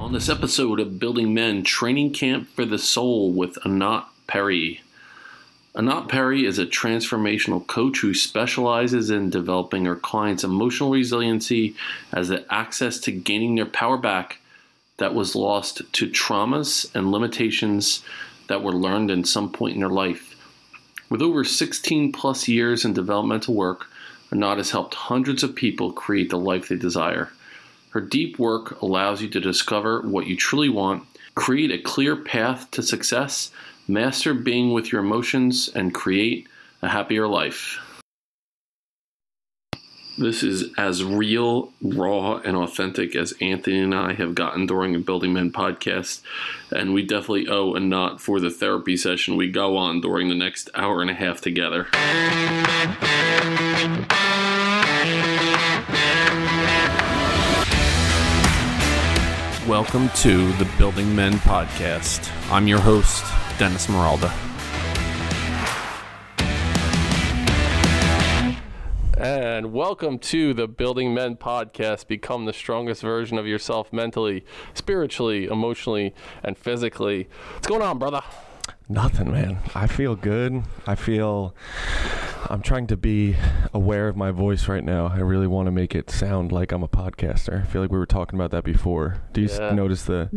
On this episode of Building Men, Training Camp for the Soul with Anat Peri. Anat Peri is a transformational coach who specializes in developing her clients' emotional resiliency as the access to gaining their power back that was lost to traumas and limitations that were learned in some point in their life. With over 16 plus years in developmental work, Anat has helped hundreds of people create the life they desire. Her deep work allows you to discover what you truly want, create a clear path to success, master being with your emotions, and create a happier life. This is as real, raw, and authentic as Anthony and I have gotten during a Building Men podcast, and we definitely owe Anat for the therapy session we go on during the next hour and a half together. Welcome to the Building Men podcast. I'm your host, Dennis Meralda. And welcome to the Building Men podcast. Become the strongest version of yourself mentally, spiritually, emotionally, and physically. What's going on, brother? Nothing, man. I feel good. I'm trying to be aware of my voice right now. I really want to make it sound like I'm a podcaster. I feel like we were talking about that before. Do you notice the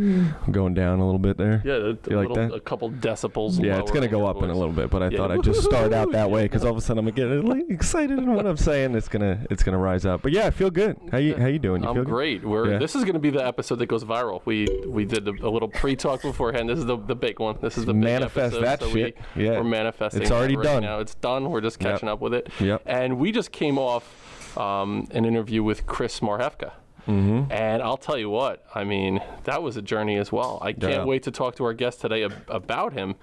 going down a little bit there? Yeah, a couple decibels. Yeah, it's going to go up in a little bit, but I thought I'd just start out that way because all of a sudden I'm getting like excited in what I'm saying. It's gonna rise up. But yeah, I feel good. How you doing? You I'm feel great. Good? This is going to be the episode that goes viral. We did a little pre-talk beforehand. This is the big one. This is the big episode. That so shit. We're manifesting. It's already done. Now it's done. We're just catching up with it. Yep. And we just came off an interview with Chris Marhefka. Mm-hmm. And I'll tell you what, I mean, that was a journey as well. I can't wait to talk to our guest today about him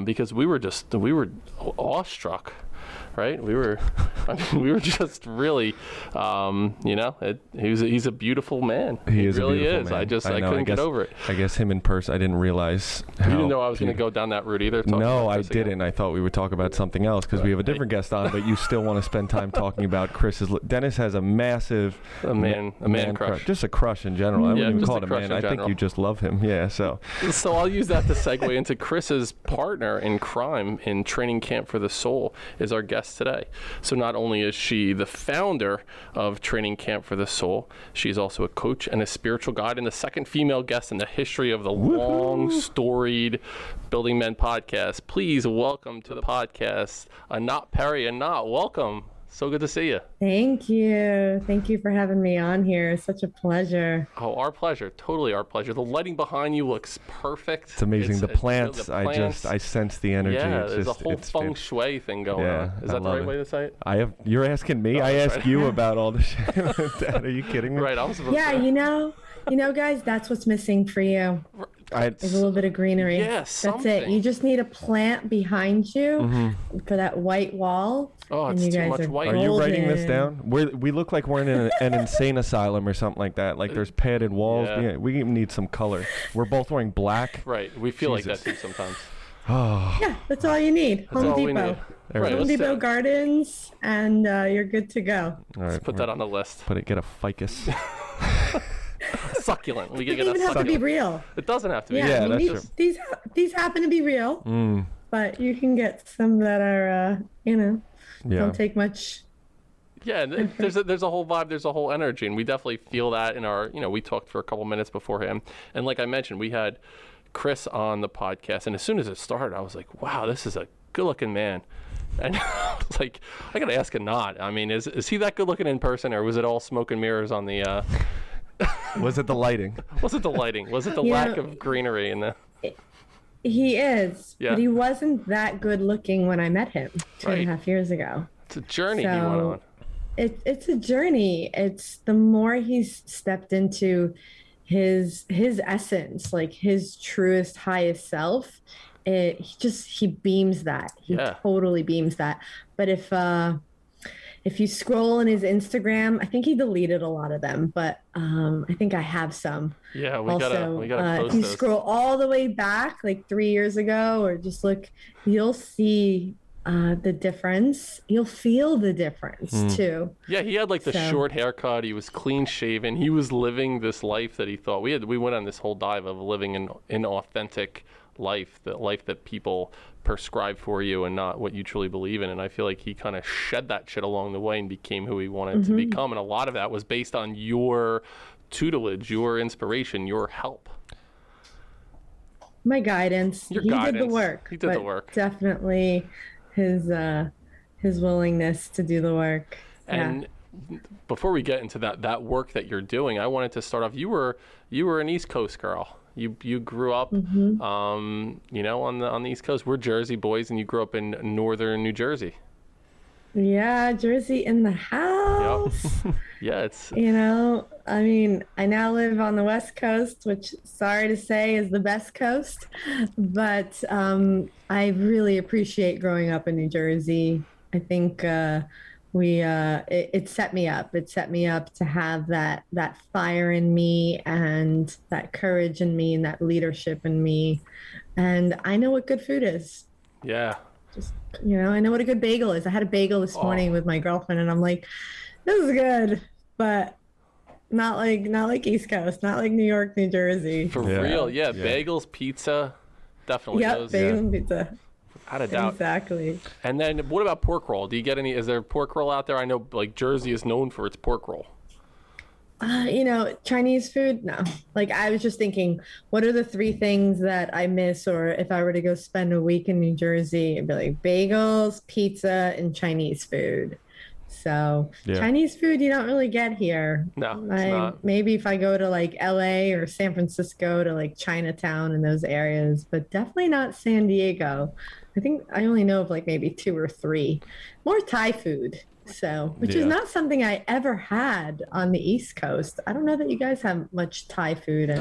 because we were awestruck. Right? We were just really, he's a beautiful man. He is really a beautiful is. man. I couldn't get over it. I guess him in person, I didn't realize. You didn't know I was going to go down that route either? No, I didn't. I thought we would talk about something else because we have a different guest on, but you still want to spend time talking about Chris's. Dennis has a massive man crush. Just a crush in general. I wouldn't even call it a man. I think you just love him. Yeah. So I'll use that to segue into Chris's partner in crime in Training Camp for the Soul is our guest today. So not only is she the founder of Training Camp for the Soul, she's also a coach and a spiritual guide and the second female guest in the history of the long storied Building Men podcast. Please welcome to the podcast, Anat Peri. Anat, welcome. So good to see you. Thank you. Thank you for having me on here. It's such a pleasure. Oh, our pleasure. Totally our pleasure. The lighting behind you looks perfect. It's amazing. The plants, I sense the energy. Yeah, there's a whole feng shui thing going on. Is that the right way to say it? You're asking me. I ask you about all the shit. Are you kidding me? Right. I'm supposed to. You know, guys, that's what's missing for you. There's a little bit of greenery. Yeah, that's it. You just need a plant behind you for that white wall. Oh, it's too much white. Are you writing this down? We look like we're in an insane asylum or something like that. Like there's padded walls. Yeah, we even need some color. We're both wearing black. Right. We feel like that too sometimes. Oh. Yeah, that's all you need. Home Depot. Home Depot Gardens, and you're good to go. All right, let's put that on the list. Get a ficus. Succulent. It doesn't even have to be real. It doesn't have to be. Yeah, that's true. These happen to be real, but you can get some that are, don't take much. Yeah, there's a whole vibe, there's a whole energy, and we definitely feel that in our, we talked for a couple minutes beforehand, and like I mentioned, we had Chris on the podcast, and as soon as it started, I was like, wow, this is a good-looking man. And I was like, I gotta ask Anat. I mean, is he that good-looking in person, or was it all smoke and mirrors on the? Was it the lighting? Was it the lighting? Was it the lack of greenery in the? He is, but he wasn't that good looking when I met him 2.5 years ago. It's a journey he went on. It's a journey. It's the more he's stepped into his essence, like his truest, highest self. He beams that. He totally beams that. But if you scroll in his Instagram, I think he deleted a lot of them, but I think I have some. Yeah, we gotta post if you scroll all the way back, like 3 years ago, or just look, you'll see the difference. You'll feel the difference too. Yeah, he had like the short haircut. He was clean shaven. He was living this life that he thought we went on this whole dive of living an authentic life, the life that people prescribe for you and not what you truly believe in. And I feel like he kind of shed that shit along the way and became who he wanted to become. And a lot of that was based on your tutelage, your inspiration, your help. My guidance. Your he guidance. did the work. He did the work. Definitely his willingness to do the work. And before we get into that work that you're doing, I wanted to start off. You were an East Coast girl. You grew up, you know, on the East Coast. We're Jersey boys, and you grew up in northern New Jersey. Yeah, Jersey in the house. Yep. Yeah, it's... You know, I mean, I now live on the West Coast, which, sorry to say, is the best coast. But I really appreciate growing up in New Jersey. I think it set me up. It set me up to have that fire in me and that courage in me and that leadership in me. And I know what good food is. Yeah. Just, you know, I know what a good bagel is. I had a bagel this morning with my girlfriend, and I'm like, this is good, but not like East Coast, not like New York, New Jersey. For real, yeah. Bagels, pizza, definitely. Yep, bagels and pizza. Without a doubt. Exactly. And then what about pork roll? Do you get any, is there pork roll out there? I know like Jersey is known for its pork roll. You know, Chinese food? No. Like, I was just thinking, what are the 3 things that I miss? Or if I were to go spend a week in New Jersey, it'd be like bagels, pizza, and Chinese food. So Chinese food you don't really get here. No, it's not. Maybe if I go to like LA or San Francisco to like Chinatown and those areas, but definitely not San Diego. I think I only know of like maybe 2 or 3. More Thai food. So, which is not something I ever had on the East Coast. I don't know that you guys have much Thai food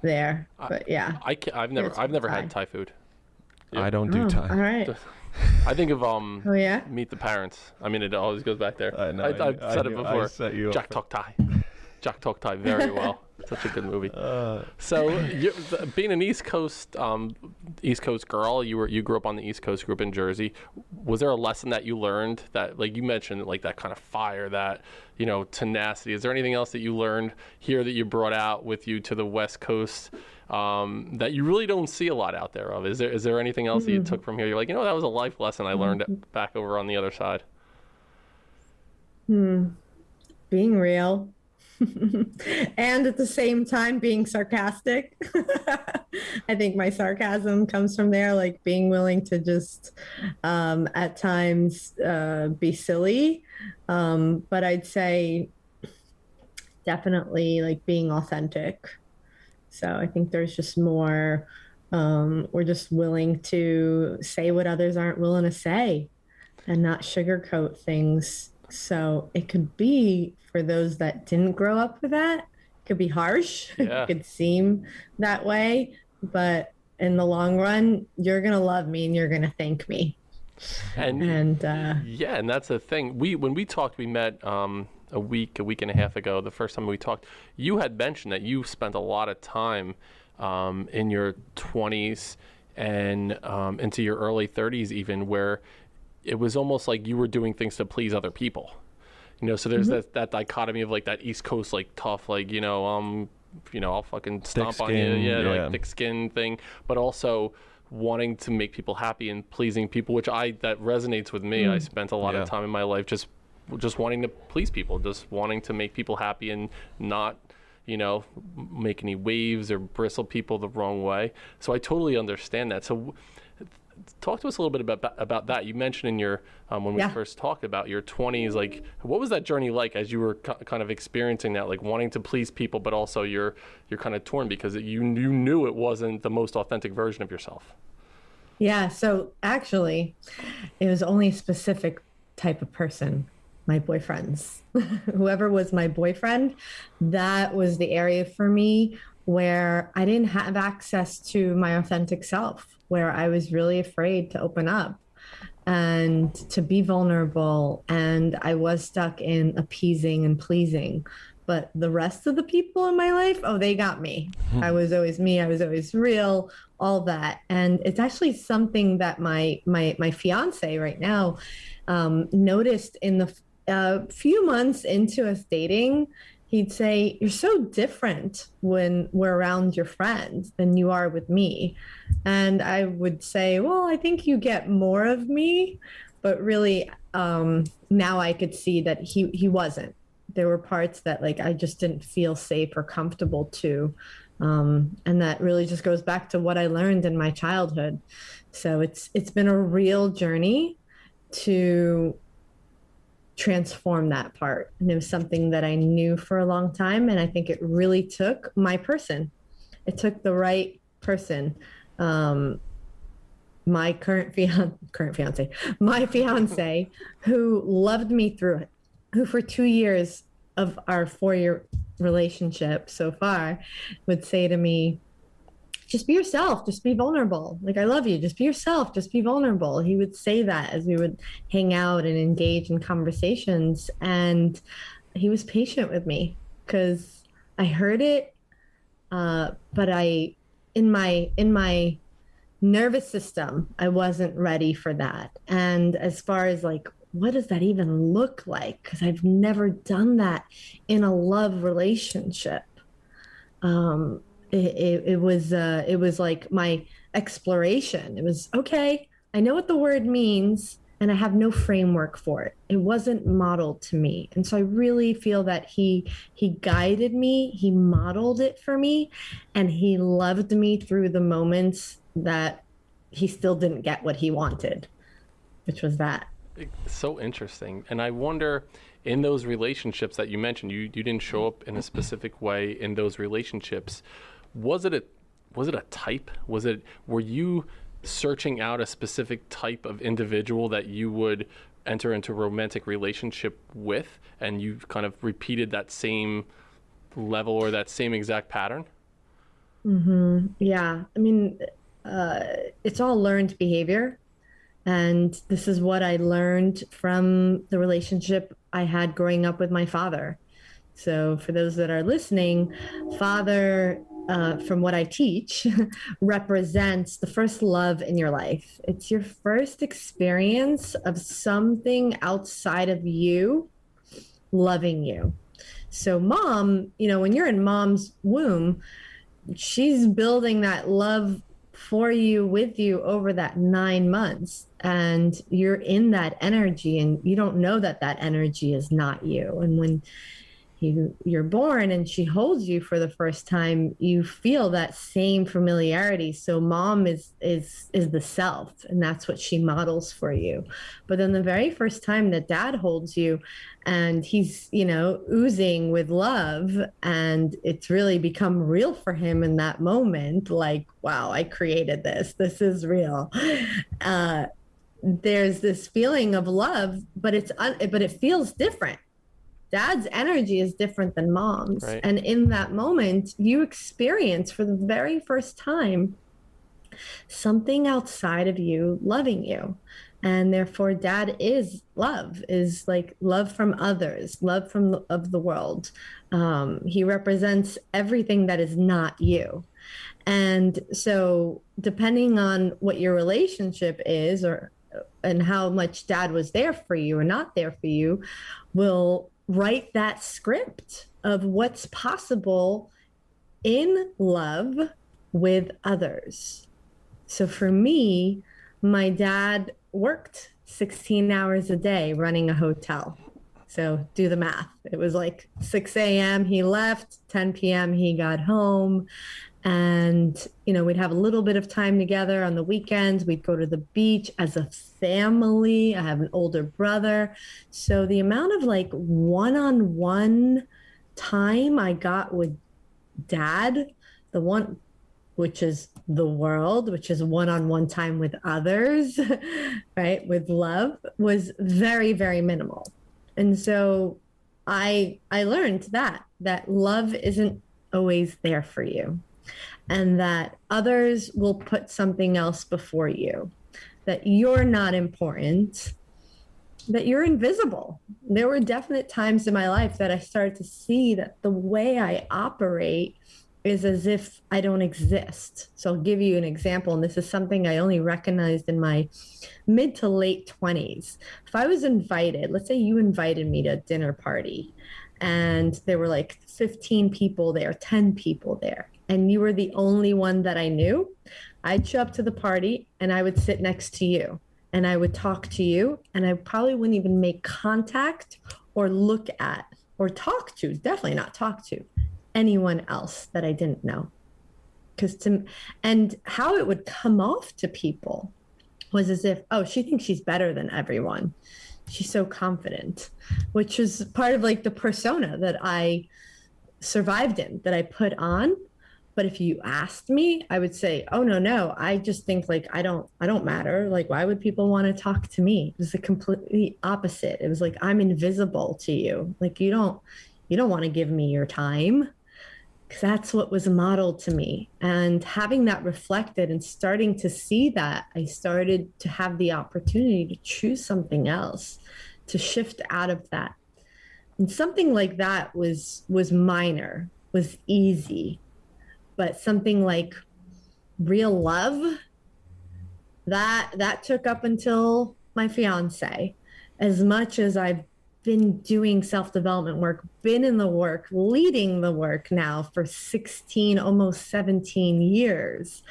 there, but yeah. I've never had Thai food. Yeah. I don't do Thai. All right. I think of Meet the Parents. I mean, it always goes back there. I've said it before. Jack Talk Thai. Jack Talk Thai very well. Such a good movie. So, being an East Coast girl, you grew up on the East Coast, grew up in Jersey. Was there a lesson that you learned that, like you mentioned, like that kind of fire, that, you know, tenacity? Is there anything else that you learned here that you brought out with you to the West Coast that you really don't see a lot out there of? Is there anything else that you took from here? You're like, you know, that was a life lesson I learned back over on the other side. Being real. And at the same time being sarcastic. I think my sarcasm comes from there, like being willing to just at times be silly, but I'd say definitely like being authentic. So I think there's just more, we're just willing to say what others aren't willing to say and not sugarcoat things. So it could be, for those that didn't grow up with that, it could be harsh. Yeah. It could seem that way, but in the long run, you're going to love me and you're going to thank me. And that's the thing. When we talked, we met a week and a half ago. The first time we talked, you had mentioned that you spent a lot of time in your 20s and into your early 30s even, where it was almost like you were doing things to please other people. You know, so there's that dichotomy of like that East Coast, like tough, like, I'll fucking stomp on you. Like thick skin thing, but also wanting to make people happy and pleasing people, which that resonates with me. I spent a lot of time in my life just wanting to please people, just wanting to make people happy and not, make any waves or bristle people the wrong way. So I totally understand that. So talk to us a little bit about that. You mentioned in your when we first talked about your 20s, like what was that journey like as you were kind of experiencing that, like wanting to please people, but also you're kind of torn because you knew it wasn't the most authentic version of yourself. Yeah. So actually, it was only a specific type of person. My boyfriends, whoever was my boyfriend, that was the area for me where I didn't have access to my authentic self, where I was really afraid to open up and to be vulnerable. And I was stuck in appeasing and pleasing. but the rest of the people in my life, oh, they got me. I was always me. I was always real, all that. And it's actually something that my fiance right now noticed in the few months into us dating. He'd say, you're so different when we're around your friends than you are with me. And I would say, well, I think you get more of me. But really, now I could see that he wasn't. There were parts that like I just didn't feel safe or comfortable to. And that really just goes back to what I learned in my childhood. So it's been a real journey to transform that part. And it was something that I knew for a long time. And I think it really took my person. It took the right person. My my fiance, who loved me through it, who for 2 years of our 4-year relationship so far would say to me, just be yourself, just be vulnerable. Like, I love you, just be yourself, just be vulnerable. He would say that as we would hang out and engage in conversations. And he was patient with me because I heard it. But in my nervous system, I wasn't ready for that. And as far as like, what does that even look like? Because I've never done that in a love relationship. It was like my exploration. It was, okay, I know what the word means and I have no framework for it. It wasn't modeled to me. And so I really feel that he guided me, he modeled it for me, and he loved me through the moments that he still didn't get what he wanted, which was that. So interesting. And I wonder, in those relationships that you mentioned, you didn't show up in a specific way in those relationships. Was it a type? Were you searching out a specific type of individual that you would enter into a romantic relationship with, and you kind of repeated that same level or that same exact pattern? Mm-hmm. Yeah. I mean, it's all learned behavior. And this is what I learned from the relationship I had growing up with my father. So for those that are listening, father, from what I teach, represents the first love in your life. It's your first experience of something outside of you loving you. So mom, when you're in mom's womb, she's building that love for you, with you over that 9 months. And you're in that energy and you don't know that energy is not you. And when you're born and she holds you for the first time, you feel that same familiarity. So mom is the self, and that's what she models for you. But then the very first time that dad holds you and he's, oozing with love, and it's really become real for him in that moment, like, wow, I created this. This is real. There's this feeling of love, but it feels different. Dad's energy is different than mom's. Right. And in that moment, you experience for the very first time something outside of you loving you. And therefore, dad is like love from others, love of the world. He represents everything that is not you. And so depending on what your relationship is and how much dad was there for you or not there for you, will write that script of what's possible in love with others. So for me, my dad worked 16 hours a day running a hotel. So do the math. It was like 6 a.m. he left, 10 p.m. he got home. And, we'd have a little bit of time together on the weekends. We'd go to the beach as a family. I have an older brother. So the amount of like one-on-one time I got with dad, the one, which is the world, which is one-on-one time with others, right, with love, was very, very minimal. And so I learned that love isn't always there for you, and that others will put something else before you, that you're not important, that you're invisible. There were definite times in my life that I started to see that the way I operate is as if I don't exist. So I'll give you an example, and this is something I only recognized in my mid to late 20s. If I was invited, let's say you invited me to a dinner party, and there were like 15 people there, 10 people there, and you were the only one that I knew, I'd show up to the party and I would sit next to you and I would talk to you, and I probably wouldn't even make contact or look at or talk to, definitely not talk to anyone else that I didn't know. And how it would come off to people was as if, oh, she thinks she's better than everyone. She's so confident, which is part of like the persona that I survived in, that I put on. But if you asked me, I would say, oh, no, I just think like I don't matter. Like, why would people want to talk to me? It was the completely opposite. It was like, I'm invisible to you. Like, you don't want to give me your time, because that's what was modeled to me. And having that reflected and starting to see that, I started to have the opportunity to choose something else, to shift out of that. And something like that was minor, was easy. But something like real love, that took up until my fiance. As much as I've been doing self-development work, been in the work, leading the work now for 16, almost 17 years.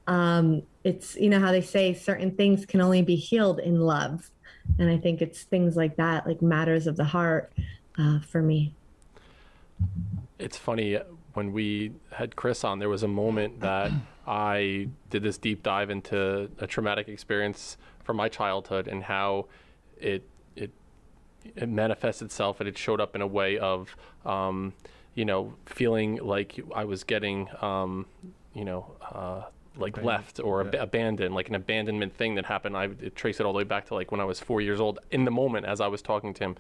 It's, you know how they say certain things can only be healed in love. And I think it's things like that, like matters of the heart for me. It's funny, when we had Chris on, there was a moment that I did this deep dive into a traumatic experience from my childhood and how it manifests itself, and it showed up in a way of, feeling like I was getting, left or abandoned, like an abandonment thing that happened. I trace it all the way back to like when I was 4 years old, in the moment as I was talking to him.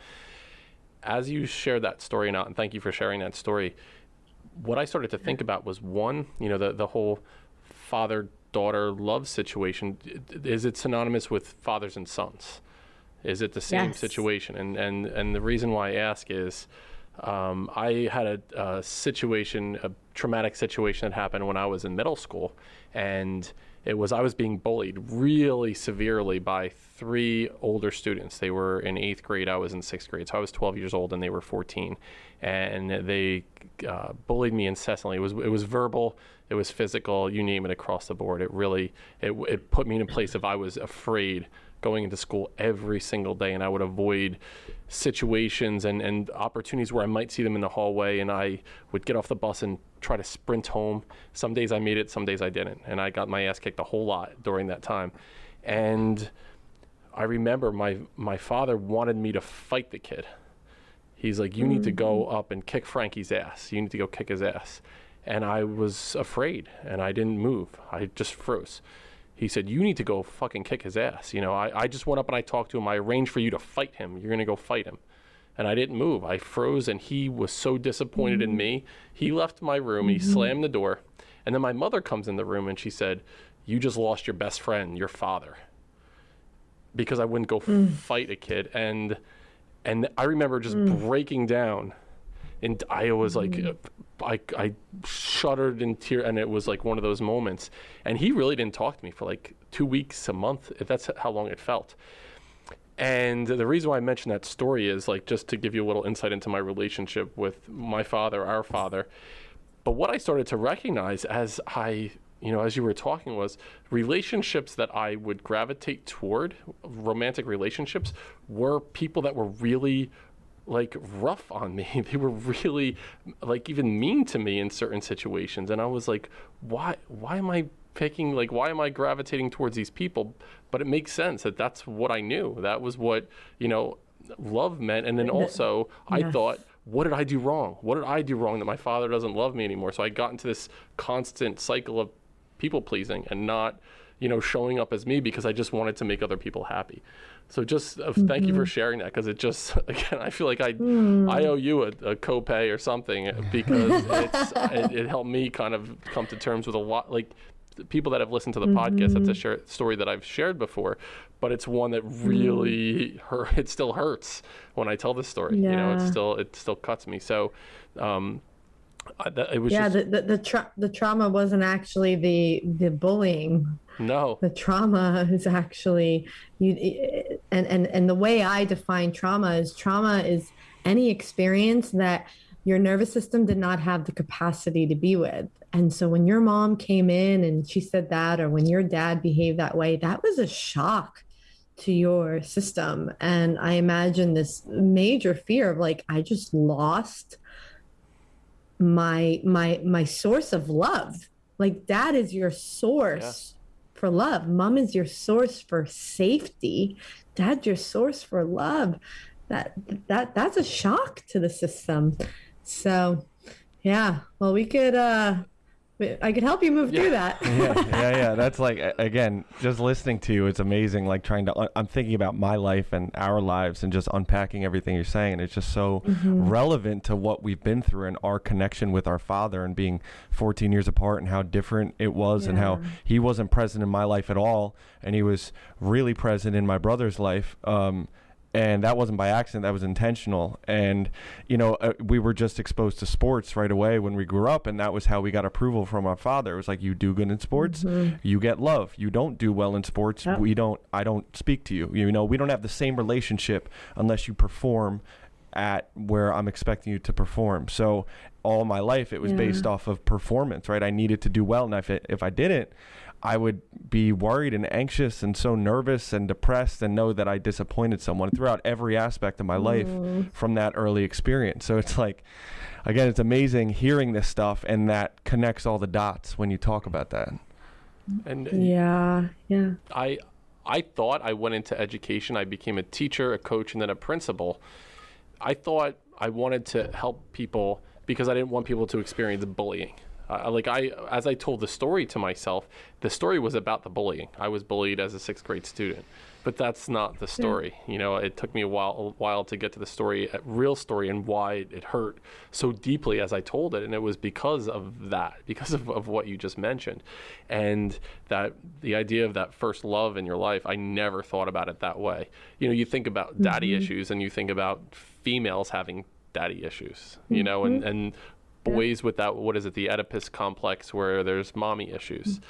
As you shared that story, Anat, and thank you for sharing that story, what I started to think about was, one, the whole father-daughter love situation. Is it synonymous with fathers and sons? Is it the same situation? And the reason why I ask is, I had a traumatic situation that happened when I was in middle school, and I was being bullied really severely by 3 older students. They were in 8th grade, I was in 6th grade, so I was 12 years old and they were 14, and they bullied me incessantly. It was verbal, it was physical, you name it, across the board. It put me in a place of I was afraid going into school every single day, and I would avoid situations and opportunities where I might see them in the hallway, and I would get off the bus and try to sprint home. Some days I made it, some days I didn't, and I got my ass kicked a whole lot during that time. And I remember my father wanted me to fight the kid. He's like, you need to go up and kick Frankie's ass. You need to go kick his ass. And I was afraid, and I didn't move. I just froze. He said, you need to go fucking kick his ass. I just went up and I talked to him. I arranged for you to fight him. You're going to go fight him. And I didn't move. I froze, and he was so disappointed in me. He left my room. He slammed the door. And then my mother comes in the room, and she said, you just lost your best friend, your father, because I wouldn't go fight a kid. And I remember just breaking down. And I was like, I shuddered in tears, and it was like one of those moments. And he really didn't talk to me for like 2 weeks, a month, if that's how long it felt. And the reason why I mentioned that story is like just to give you a little insight into my relationship with my father, our father. But what I started to recognize as you were talking, was relationships that I would gravitate toward, romantic relationships, were people that were really like rough on me. They were really like even mean to me in certain situations. And I was like, why am I gravitating towards these people? But it makes sense that that's what I knew. That was what, love meant. And then also I thought, what did I do wrong? What did I do wrong that my father doesn't love me anymore? So I got into this constant cycle of people pleasing and not, showing up as me because I just wanted to make other people happy. So just thank you for sharing that, because it just, again, I feel like I owe you a copay or something, because it helped me kind of come to terms with a lot, like people that have listened to the podcast, that's a story that I've shared before, but it's one that really it still hurts when I tell this story. You know, it still cuts me. So, it was the trauma wasn't actually the bullying. No, the trauma is actually and the way I define trauma is any experience that your nervous system did not have the capacity to be with. And so when your mom came in and she said that, or when your dad behaved that way, that was a shock to your system. And I imagine this major fear of like, I just lost my source of love. Like, dad is your source for love. Mom is your source for safety. Dad's your source for love. That's a shock to the system. So, yeah. Well, I could help you move through that. Yeah. That's like, again, just listening to you, it's amazing. Like I'm thinking about my life and our lives and just unpacking everything you're saying. And it's just so relevant to what we've been through and our connection with our father and being 14 years apart and how different it was and how he wasn't present in my life at all. And he was really present in my brother's life. And that wasn't by accident, that was intentional. And, you know, we were just exposed to sports right away when we grew up. And that was how we got approval from our father. It was like, you do good in sports, you get love. You don't do well in sports, I don't speak to you. You know, we don't have the same relationship unless you perform at where I'm expecting you to perform. So all my life, it was based off of performance, right? I needed to do well. And if I didn't, I would be worried and anxious and so nervous and depressed and know that I disappointed someone throughout every aspect of my life from that early experience. So it's like, again, it's amazing hearing this stuff, and that connects all the dots when you talk about that. And I thought I went into education. I became a teacher, a coach, and then a principal. I thought I wanted to help people because I didn't want people to experience bullying. As I told the story to myself, the story was about the bullying. I was bullied as a 6th grade student, but that's not the story. You know, it took me a while to get to the real story and why it hurt so deeply as I told it. And it was because of that, because of what you just mentioned. And that the idea of that first love in your life, I never thought about it that way. You know, you think about daddy issues and you think about females having daddy issues, you know, and boys with that, what is it, the Oedipus complex, where there's mommy issues.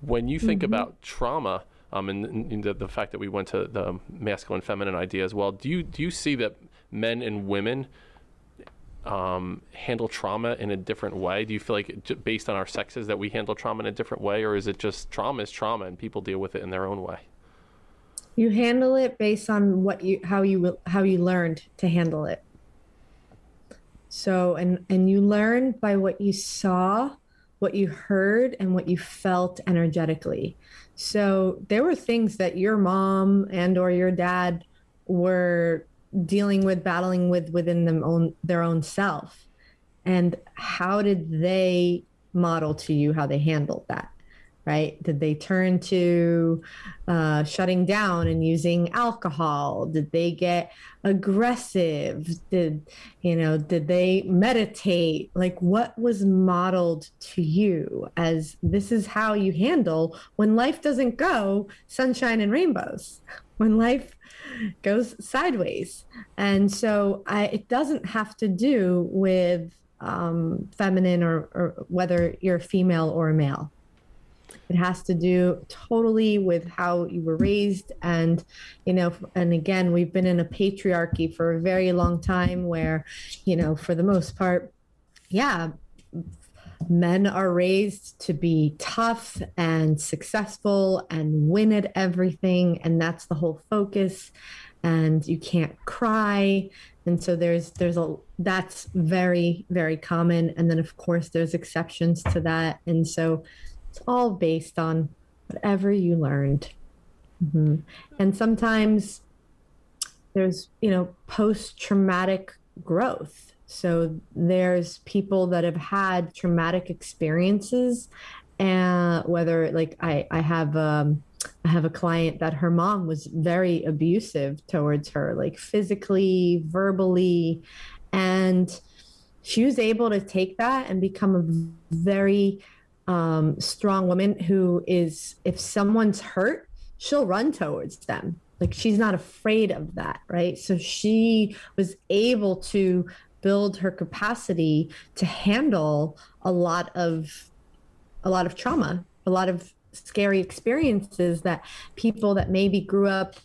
When you think about trauma, and the fact that we went to the masculine feminine idea as well, do you see that men and women handle trauma in a different way? Do you feel like based on our sexes that we handle trauma in a different way, or is it just trauma is trauma and people deal with it in their own way? You handle it based on how you learned to handle it. So, and you learn by what you saw, what you heard, and what you felt energetically. So there were things that your mom and or your dad were dealing with, battling with within their own self. And how did they model to you how they handled that? Right? Did they turn to shutting down and using alcohol? Did they get aggressive? Did they meditate? Like, what was modeled to you as this is how you handle when life doesn't go sunshine and rainbows, when life goes sideways? And so it doesn't have to do with feminine or whether you're a female or a male. It has to do totally with how you were raised. And, you know, and again, we've been in a patriarchy for a very long time where, you know, for the most part, men are raised to be tough and successful and win at everything. And that's the whole focus. And you can't cry. And so that's very, very common. And then, of course, there's exceptions to that. And so it's all based on whatever you learned. And sometimes there's, you know, post-traumatic growth. So there's people that have had traumatic experiences, and whether like I have a client that her mom was very abusive towards her, like physically, verbally, and she was able to take that and become a very strong woman who is, if someone's hurt, she'll run towards them. Like, she's not afraid of that, right? So she was able to build her capacity to handle a lot of trauma, a lot of scary experiences that people that maybe grew up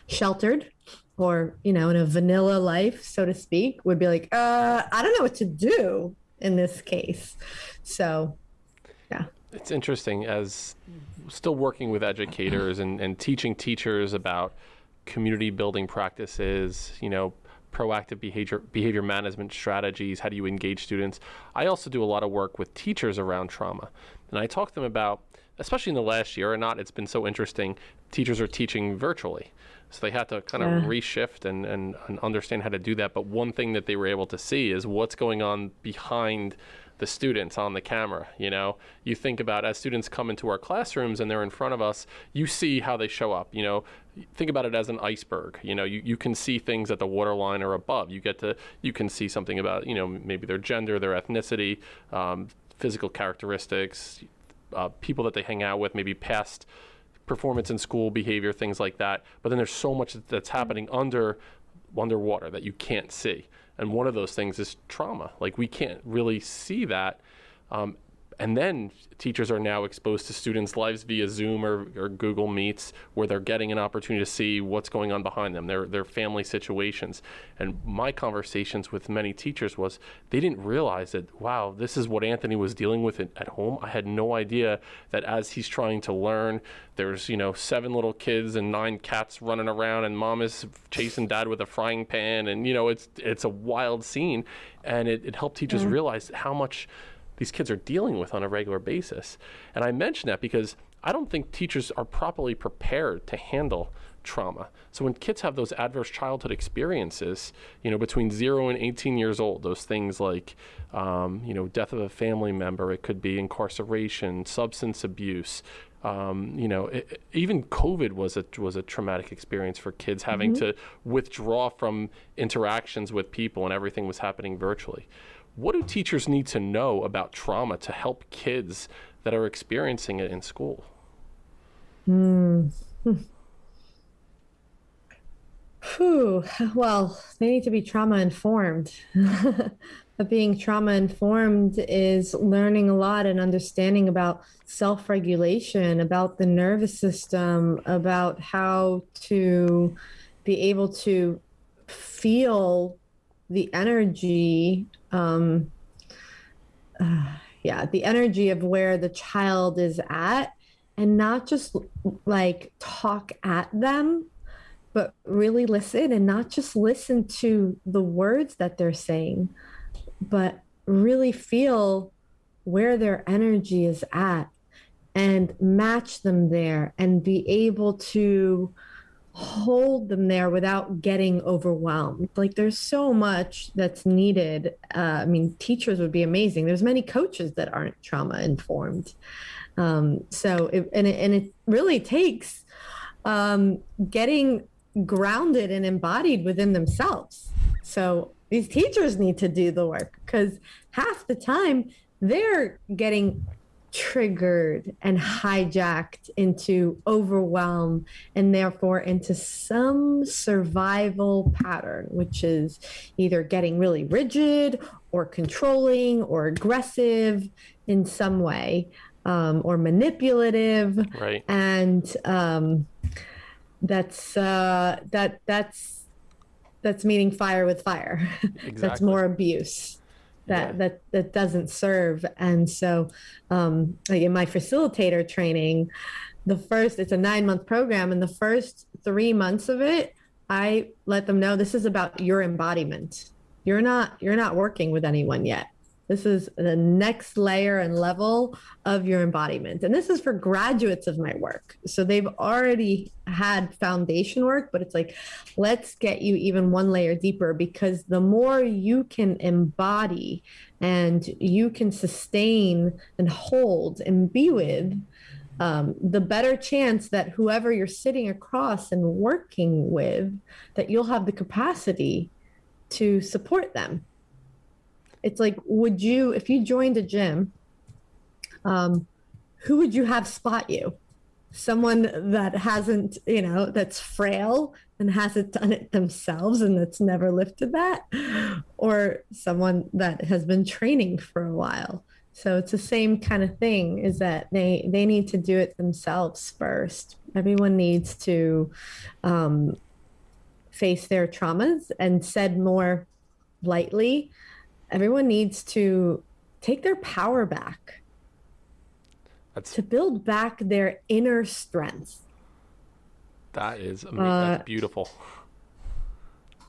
sheltered or, in a vanilla life, so to speak, would be like, I don't know what to do in this case. So, yeah. It's interesting, as still working with educators and teaching teachers about community building practices, proactive behavior management strategies. How do you engage students? I also do a lot of work with teachers around trauma. And I talk to them about, especially in the last year or not, it's been so interesting, teachers are teaching virtually. So they had to kind of reshift and understand how to do that. But one thing that they were able to see is what's going on behind the students on the camera. You think about, as students come into our classrooms and they're in front of us, you see how they show up. Think about it as an iceberg. You can see things at the waterline or above. You can see something about, maybe their gender, their ethnicity, physical characteristics, people that they hang out with, maybe past performance in school, behavior, things like that. But then there's so much that's happening underwater that you can't see. And one of those things is trauma. Like, we can't really see that. And then teachers are now exposed to students' lives via Zoom or Google Meets, where they're getting an opportunity to see what's going on behind them, their family situations. And my conversations with many teachers was, they didn't realize that, wow, this is what Anthony was dealing with at home. I had no idea that as he's trying to learn, there's 7 little kids and 9 cats running around, and mom is chasing dad with a frying pan, and it's a wild scene. And it helped teachers realize how much these kids are dealing with on a regular basis. And I mention that because I don't think teachers are properly prepared to handle trauma. So when kids have those adverse childhood experiences, between 0 and 18 years old, those things like, death of a family member, it could be incarceration, substance abuse, even COVID was a traumatic experience for kids, having to withdraw from interactions with people, and everything was happening virtually. What do teachers need to know about trauma to help kids that are experiencing it in school? Well, they need to be trauma informed. But being trauma informed is learning a lot and understanding about self-regulation, about the nervous system, about how to be able to feel the energy, the energy of where the child is at, and not just like talk at them, but really listen, and not just listen to the words that they're saying, but really feel where their energy is at and match them there and be able to hold them there without getting overwhelmed. Like, there's so much that's needed. Teachers would be amazing. There's many coaches that aren't trauma informed. It really takes getting grounded and embodied within themselves. So these teachers need to do the work, because half the time they're getting triggered and hijacked into overwhelm, and therefore into some survival pattern, which is either getting really rigid or controlling or aggressive in some way, or manipulative. Right. And that's meeting fire with fire. Exactly. That's more abuse. That doesn't serve. And so like in my facilitator training, it's a 9-month program, and the first 3 months of it, I let them know this is about your embodiment. You're not working with anyone yet. This is the next layer and level of your embodiment. And this is for graduates of my work. So they've already had foundation work, but it's like, let's get you even one layer deeper, because the more you can embody and you can sustain and hold and be with, the better chance that whoever you're sitting across and working with, that you'll have the capacity to support them. It's like, if you joined a gym, who would you have spot you? Someone that hasn't, that's frail and hasn't done it themselves and that's never lifted that, or someone that has been training for a while. So it's the same kind of thing, is that they need to do it themselves first. Everyone needs to face their traumas, and said more lightly, everyone needs to take their power back. To build back their inner strength. That is amazing. That's beautiful.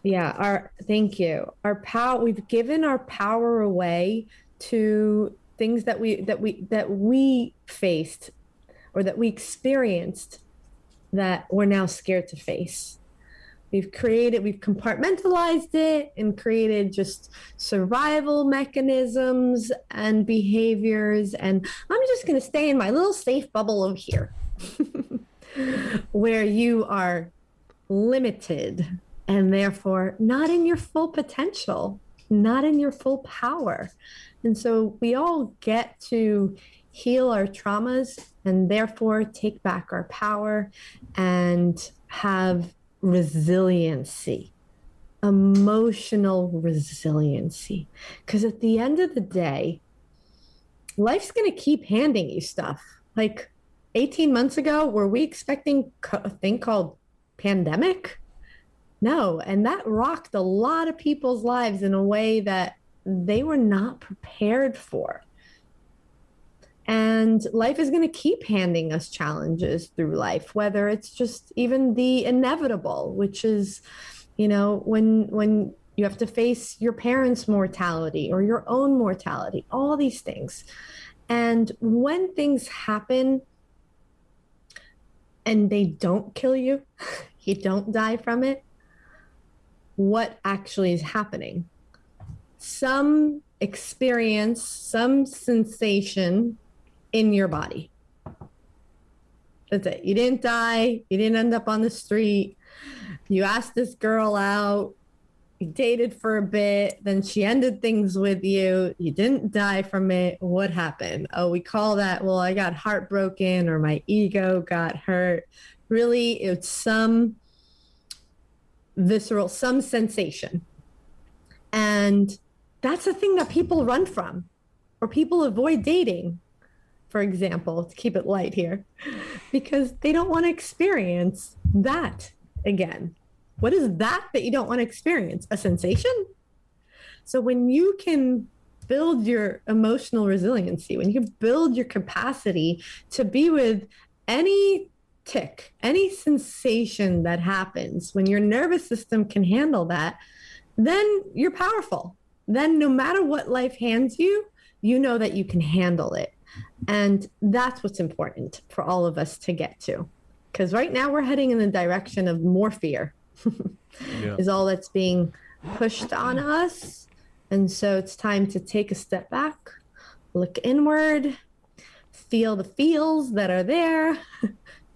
Yeah, thank you. We've given our power away to things that we faced, or that we experienced, that we're now scared to face. We've compartmentalized it and created just survival mechanisms and behaviors. And I'm just going to stay in my little safe bubble over here where you are limited and therefore not in your full potential, not in your full power. And so we all get to heal our traumas and therefore take back our power and have resiliency, emotional resiliency. Because at the end of the day, life's going to keep handing you stuff. Like 18 months ago, were we expecting a thing called pandemic? No. And that rocked a lot of people's lives in a way that they were not prepared for. And life is going to keep handing us challenges through life, whether it's just even the inevitable, which is, when you have to face your parents' mortality or your own mortality, all these things. And when things happen and they don't kill you, you don't die from it, what actually is happening? Some experience, some sensation in your body. That's it. You didn't die. You didn't end up on the street. You asked this girl out. You dated for a bit. Then she ended things with you. You didn't die from it. What happened? Oh, we call that, well, I got heartbroken, or my ego got hurt. Really, it's some visceral, some sensation. And that's the thing that people run from, or people avoid dating, for example, to keep it light here, because they don't want to experience that again. What is that you don't want to experience? A sensation? So when you can build your emotional resiliency, when you can build your capacity to be with any tick, any sensation that happens, when your nervous system can handle that, then you're powerful. Then no matter what life hands you, you know that you can handle it. And that's what's important for all of us to get to. Because right now we're heading in the direction of more fear is all that's being pushed on us. And so it's time to take a step back, look inward, feel the feels that are there,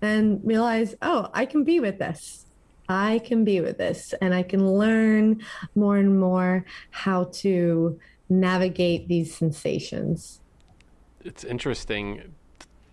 and realize, oh, I can be with this. I can be with this. And I can learn more and more how to navigate these sensations. It's interesting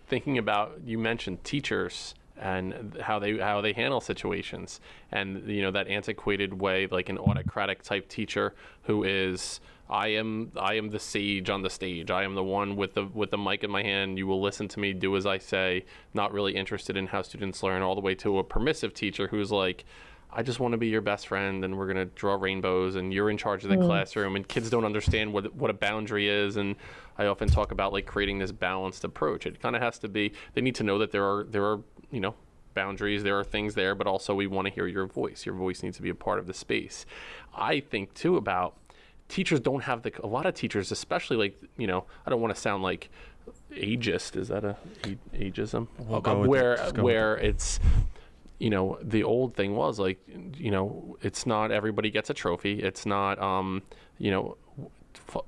thinking about, you mentioned teachers and how they handle situations, and that antiquated way, like an autocratic type teacher who is, I am the sage on the stage. I am the one with the mic in my hand. You will listen to me, do as I say, not really interested in how students learn, all the way to a permissive teacher who's like, I just want to be your best friend, and we're going to draw rainbows, and you're in charge of the classroom, and kids don't understand what a boundary is. And I often talk about like creating this balanced approach. It kind of has to be, they need to know that there are boundaries, there are things there, but also we want to hear your voice. Your voice needs to be a part of the space. I think too about teachers don't have a lot of teachers, especially like, I don't want to sound like ageist. Is that ageism? Where it's, the old thing was like, it's not everybody gets a trophy. It's not,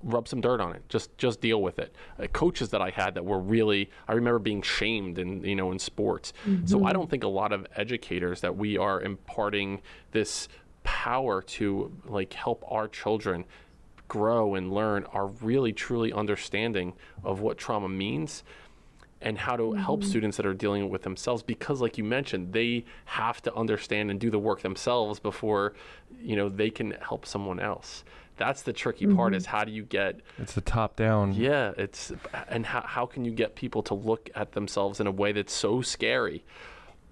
rub some dirt on it. Just deal with it. Coaches that I had that were really, I remember being shamed in sports. Mm-hmm. So I don't think a lot of educators that we are imparting this power to like help our children grow and learn are really truly understanding of what trauma means and how to help students that are dealing with themselves, because like you mentioned, they have to understand and do the work themselves before, you know, they can help someone else. That's the tricky part, is how do you get... It's the top down. Yeah, and how can you get people to look at themselves in a way that's so scary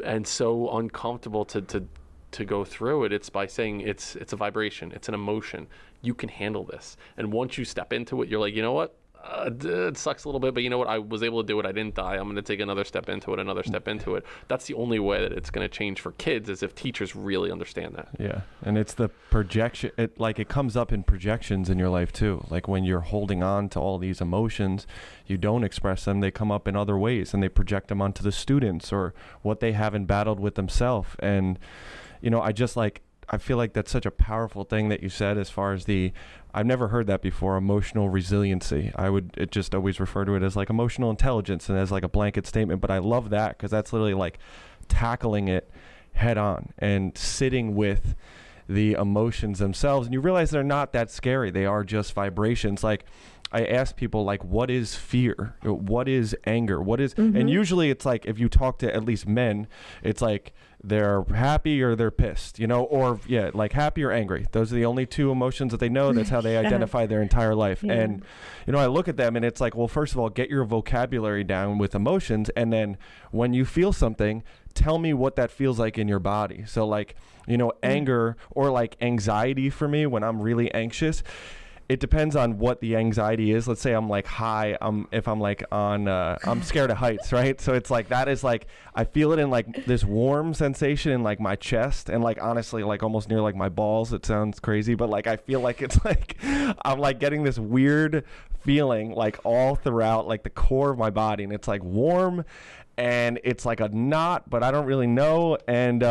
and so uncomfortable to go through it? It's by saying it's a vibration, it's an emotion. You can handle this. And once you step into it, you're like, you know what? It sucks a little bit, but you know what? I was able to do it. I didn't die. I'm going to take another step into it. That's the only way that it's going to change for kids, is if teachers really understand that. Yeah. And it's the projection. It comes up in projections in your life too. Like when you're holding on to all these emotions, you don't express them. They come up in other ways, and they project them onto the students or what they haven't battled with themselves. And, you know, I feel like that's such a powerful thing that you said, as far as I've never heard that before, emotional resiliency. It just always refer to it as like emotional intelligence and as like a blanket statement. But I love that, because that's literally like tackling it head on and sitting with the emotions themselves. And you realize they're not that scary. They are just vibrations. Like, I ask people, like, what is fear? What is anger? What is, and usually it's like, if you talk to at least men, it's like they're happy or they're pissed, you know, or like happy or angry. Those are the only two emotions that they know. That's how they identify their entire life. Yeah. And, you know, I look at them and it's like, well, first of all, get your vocabulary down with emotions. And then when you feel something, tell me what that feels like in your body. So like, you know, anger or like anxiety for me, when I'm really anxious, it depends on what the anxiety is. Let's say I'm like high. If I'm like on, I'm scared of heights, right? So it's like, that is like, I feel it in like this warm sensation in like my chest, and like honestly, like almost near like my balls. It sounds crazy, but like I feel like it's like I'm like getting this weird feeling like all throughout like the core of my body, and it's like warm. And it's like a knot, but I don't really know. And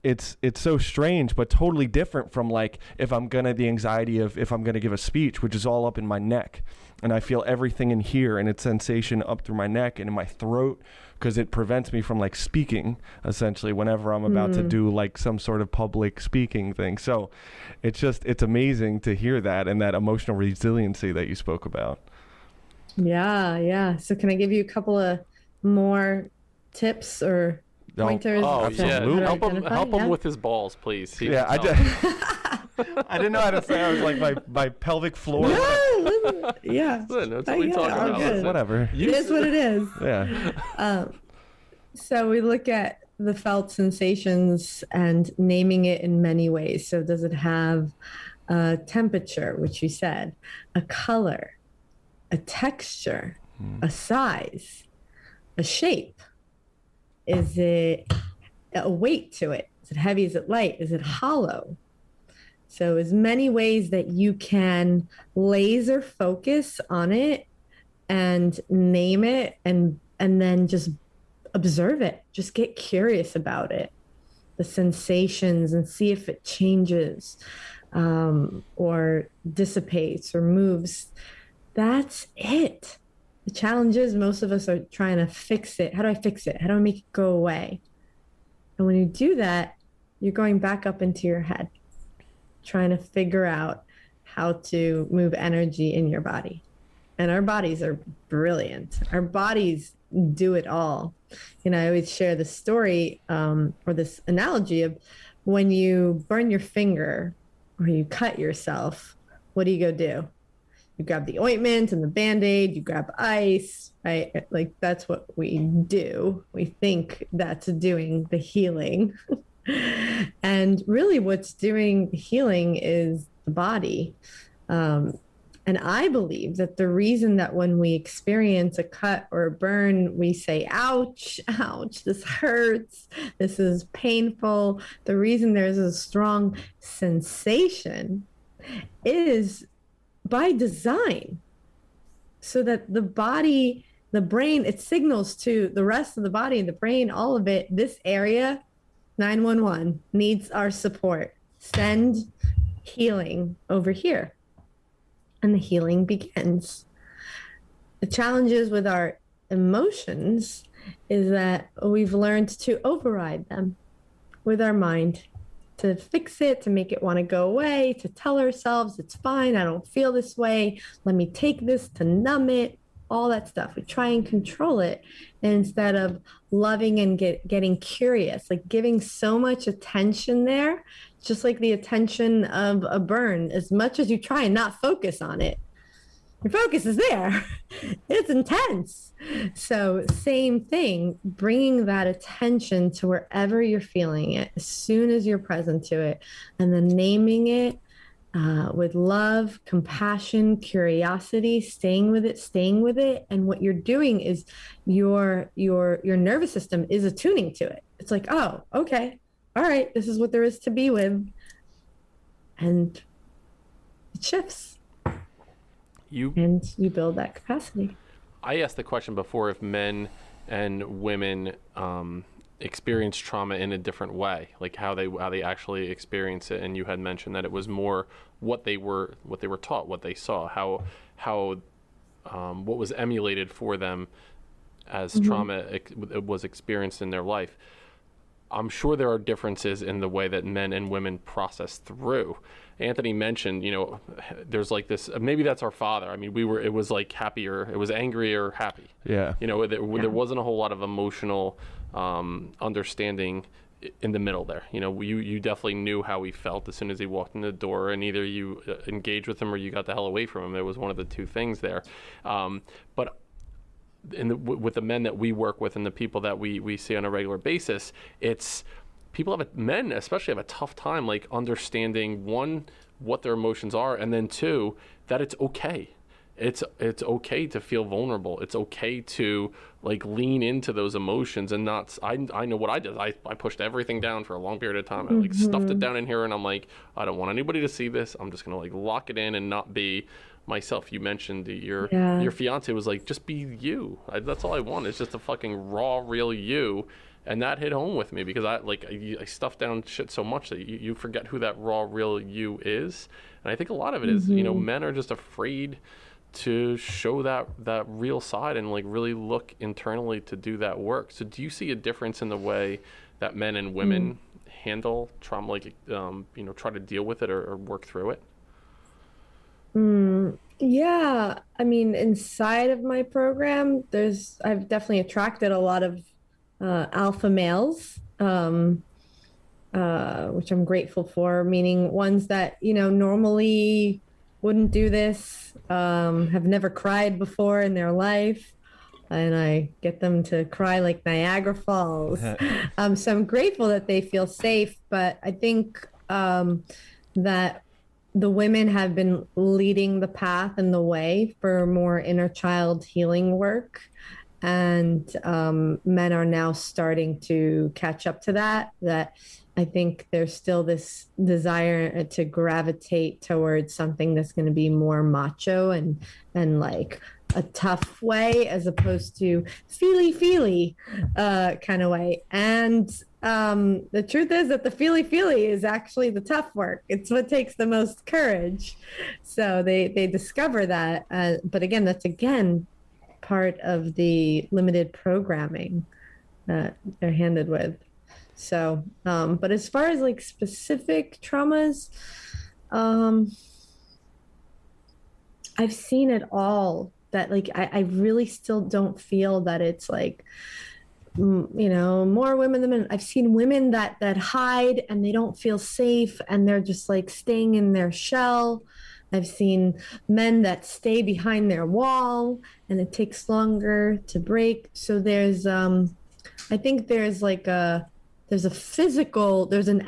it's so strange, but totally different from like the anxiety of if I'm gonna give a speech, which is all up in my neck, and I feel everything in here, and it's sensation up through my neck and in my throat, because it prevents me from like speaking essentially whenever I'm about to do like some sort of public speaking thing. So it's amazing to hear that, and that emotional resiliency that you spoke about. Yeah. So can I give you a couple of more tips or pointers? Help him with his balls, please. I didn't know how to say. I was like my pelvic floor. Yeah. That's what we talk about. Whatever. It is what it is. Yeah. So we look at the felt sensations and naming it in many ways. So does it have a temperature, which you said, a color, a texture, a size, a shape? Is it a weight to it? Is it heavy? Is it light? Is it hollow? So as many ways that you can laser focus on it and name it, and then just observe it. Just get curious about it, the sensations, and see if it changes or dissipates or moves. That's it. The challenge is most of us are trying to fix it. How do I fix it? How do I make it go away? And when you do that, you're going back up into your head, trying to figure out how to move energy in your body. And our bodies are brilliant. Our bodies do it all. You know, I always share the story or this analogy of when you burn your finger or you cut yourself, what do you go do? You grab the ointment and the Band-Aid, you grab ice, right? Like that's what we do. We think that's doing the healing. And really what's doing the healing is the body. And I believe that the reason that when we experience a cut or a burn, we say, ouch, ouch, this hurts, this is painful. The reason there's a strong sensation is by design, so that the body, the brain, it signals to the rest of the body, the brain, all of it, this area, 911, needs our support. Send healing over here. And the healing begins. The challenges with our emotions is that we've learned to override them with our mind, to fix it, to make it want to go away, to tell ourselves it's fine, I don't feel this way, let me take this to numb it, all that stuff. We try and control it instead of loving and getting curious, like giving so much attention there, just like the attention of a burn. As much as you try and not focus on it, your focus is there. It's intense. So same thing, bringing that attention to wherever you're feeling it, as soon as you're present to it, and then naming it with love, compassion, curiosity, staying with it. And what you're doing is your nervous system is attuning to it. It's like, oh, okay, all right, this is what there is to be with. And it shifts. And you build that capacity. I asked the question before if men and women experience trauma in a different way, like how they actually experience it, and you had mentioned that it was more what they were taught, what they saw, how what was emulated for them as trauma was experienced in their life. I'm sure there are differences in the way that men and women process through. Anthony mentioned, there's like this, maybe that's our father. I mean, it was like happier, it was angry or happy. Yeah. There wasn't a whole lot of emotional understanding in the middle there. You definitely knew how he felt as soon as he walked in the door, and either you engaged with him or you got the hell away from him. There was one of the two things there. But with the men that we work with and the people that we see on a regular basis, men especially have a tough time like understanding, one, what their emotions are, and then two, that it's okay. It's okay to feel vulnerable. It's okay to like lean into those emotions and not. I know what I did. I pushed everything down for a long period of time. I like stuffed it down in here, and I'm like, I don't want anybody to see this. I'm just gonna like lock it in and not be myself. You mentioned your fiance was like, just be you. That's all I want. It's just a fucking raw, real you. And that hit home with me because I stuffed down shit so much that you forget who that raw, real you is. And I think a lot of it is, men are just afraid to show that real side and like really look internally to do that work. So do you see a difference in the way that men and women handle trauma, like, try to deal with it or work through it? Yeah. I mean, inside of my program, I've definitely attracted a lot of alpha males, which I'm grateful for, meaning ones that, normally wouldn't do this, have never cried before in their life. And I get them to cry like Niagara Falls. So I'm grateful that they feel safe. But I think that the women have been leading the path and the way for more inner child healing work. And men are now starting to catch up to that I think there's still this desire to gravitate towards something that's going to be more macho and like a tough way as opposed to feely kind of way. And the truth is that the feely is actually the tough work. It's what takes the most courage. So they discover that. But again, that's part of the limited programming that they're handed with. So, but as far as like specific traumas, I've seen it all. That like, I really still don't feel that it's like, more women than men. I've seen women that hide and they don't feel safe and they're just like staying in their shell. I've seen men that stay behind their wall and it takes longer to break. So there's, I think there's an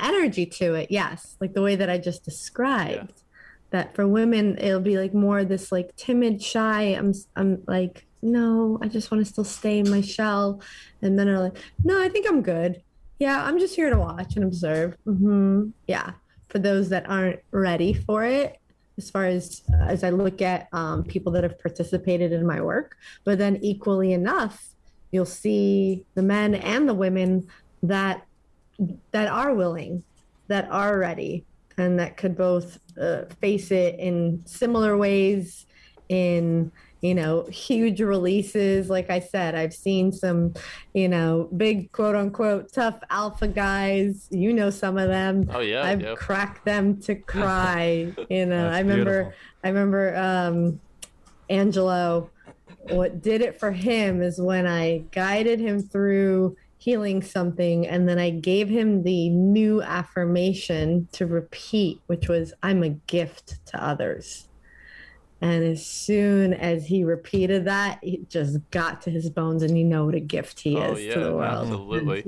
energy to it. Yes. Like the way that I just described. Yeah. That for women, it'll be like more this like timid, shy. I'm like, no, I just want to still stay in my shell. And then are like, no, I think I'm good. Yeah. I'm just here to watch and observe. Yeah. For those that aren't ready for it, as far as I look at people that have participated in my work, but then equally enough, you'll see the men and the women that are willing, that are ready, and that could both face it in similar ways, in huge releases. Like I said, I've seen some, big quote unquote tough alpha guys, some of them. Oh yeah. I've cracked them to cry. I beautiful. remember Angelo, what did it for him is when I guided him through healing something, and then I gave him the new affirmation to repeat, which was, I'm a gift to others. And as soon as he repeated that, it just got to his bones, and what a gift he is to the world. Absolutely.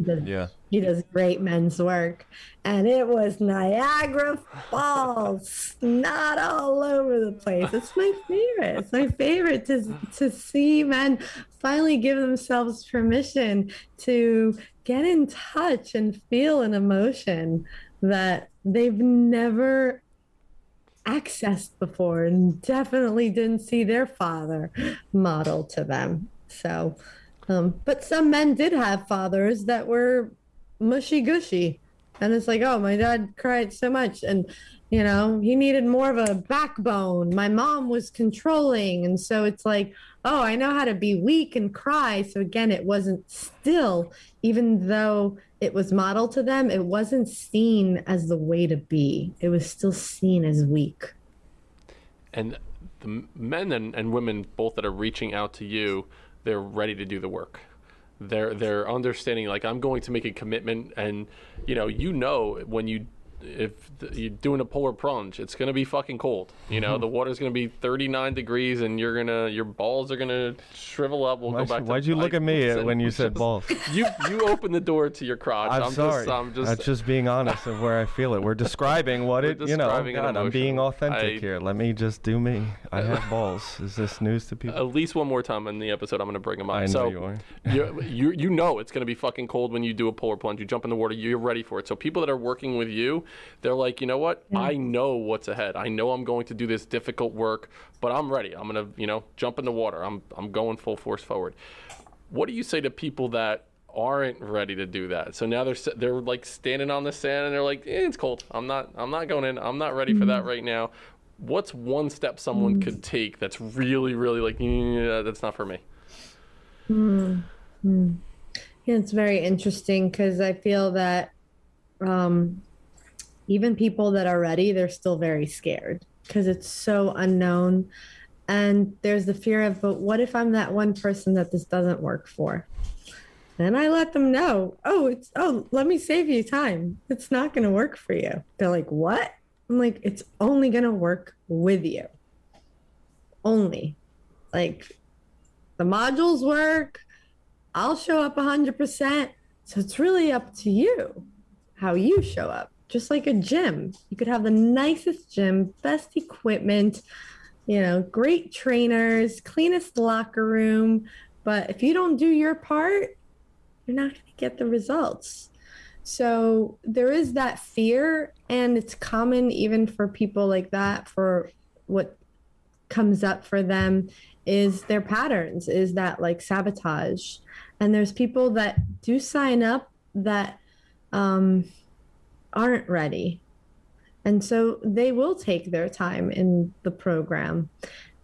He does great men's work. And it was Niagara Falls, not all over the place. It's my favorite. It's my favorite to see men finally give themselves permission to get in touch and feel an emotion that they've never accessed before, and definitely didn't see their father model to them. So, but some men did have fathers that were mushy gushy, and it's like, oh, my dad cried so much, and he needed more of a backbone. My mom was controlling, and so it's like, oh, I know how to be weak and cry. So again, it wasn't still, even though it was modeled to them, it wasn't seen as the way to be. It was still seen as weak. And the men and women, both that are reaching out to you, they're ready to do the work. They're understanding, like, I'm going to make a commitment, and when if you're doing a polar plunge, it's going to be fucking cold. The water's going to be 39 degrees, and your balls are going to shrivel up. Why'd you look at me when you said balls? You opened the door to your crotch. I'm sorry. That's just being honest of where I feel it. We're describing I'm being authentic here. Let me just do me. I have balls. Is this news to people? At least one more time in the episode, I'm going to bring them up. I know you are. It's going to be fucking cold when you do a polar plunge. You jump in the water, you're ready for it. So people that are working with you, they're like, you know what? Yeah. I know what's ahead. I know I'm going to do this difficult work, but I'm ready. I'm going to, jump in the water. I'm going full force forward. What do you say to people that aren't ready to do that? So now they're like standing on the sand, and they're like, it's cold. I'm not going in. I'm not ready for that right now. What's one step someone could take that's really, really like, that's not for me? Yeah, it's very interesting, because I feel that even people that are ready, they're still very scared, because it's so unknown. And there's the fear of, but what if I'm that one person that this doesn't work for? Then I let them know, let me save you time. It's not going to work for you. They're like, what? I'm like, it's only going to work with you. Only. Like, the modules work. I'll show up 100%. So it's really up to you how you show up. Just like a gym. You could have the nicest gym, best equipment, great trainers, cleanest locker room. But if you don't do your part, you're not going to get the results. So there is that fear, and it's common even for people like that. For what comes up for them is their patterns, is that like sabotage. And there's people that do sign up that aren't ready. And so they will take their time in the program.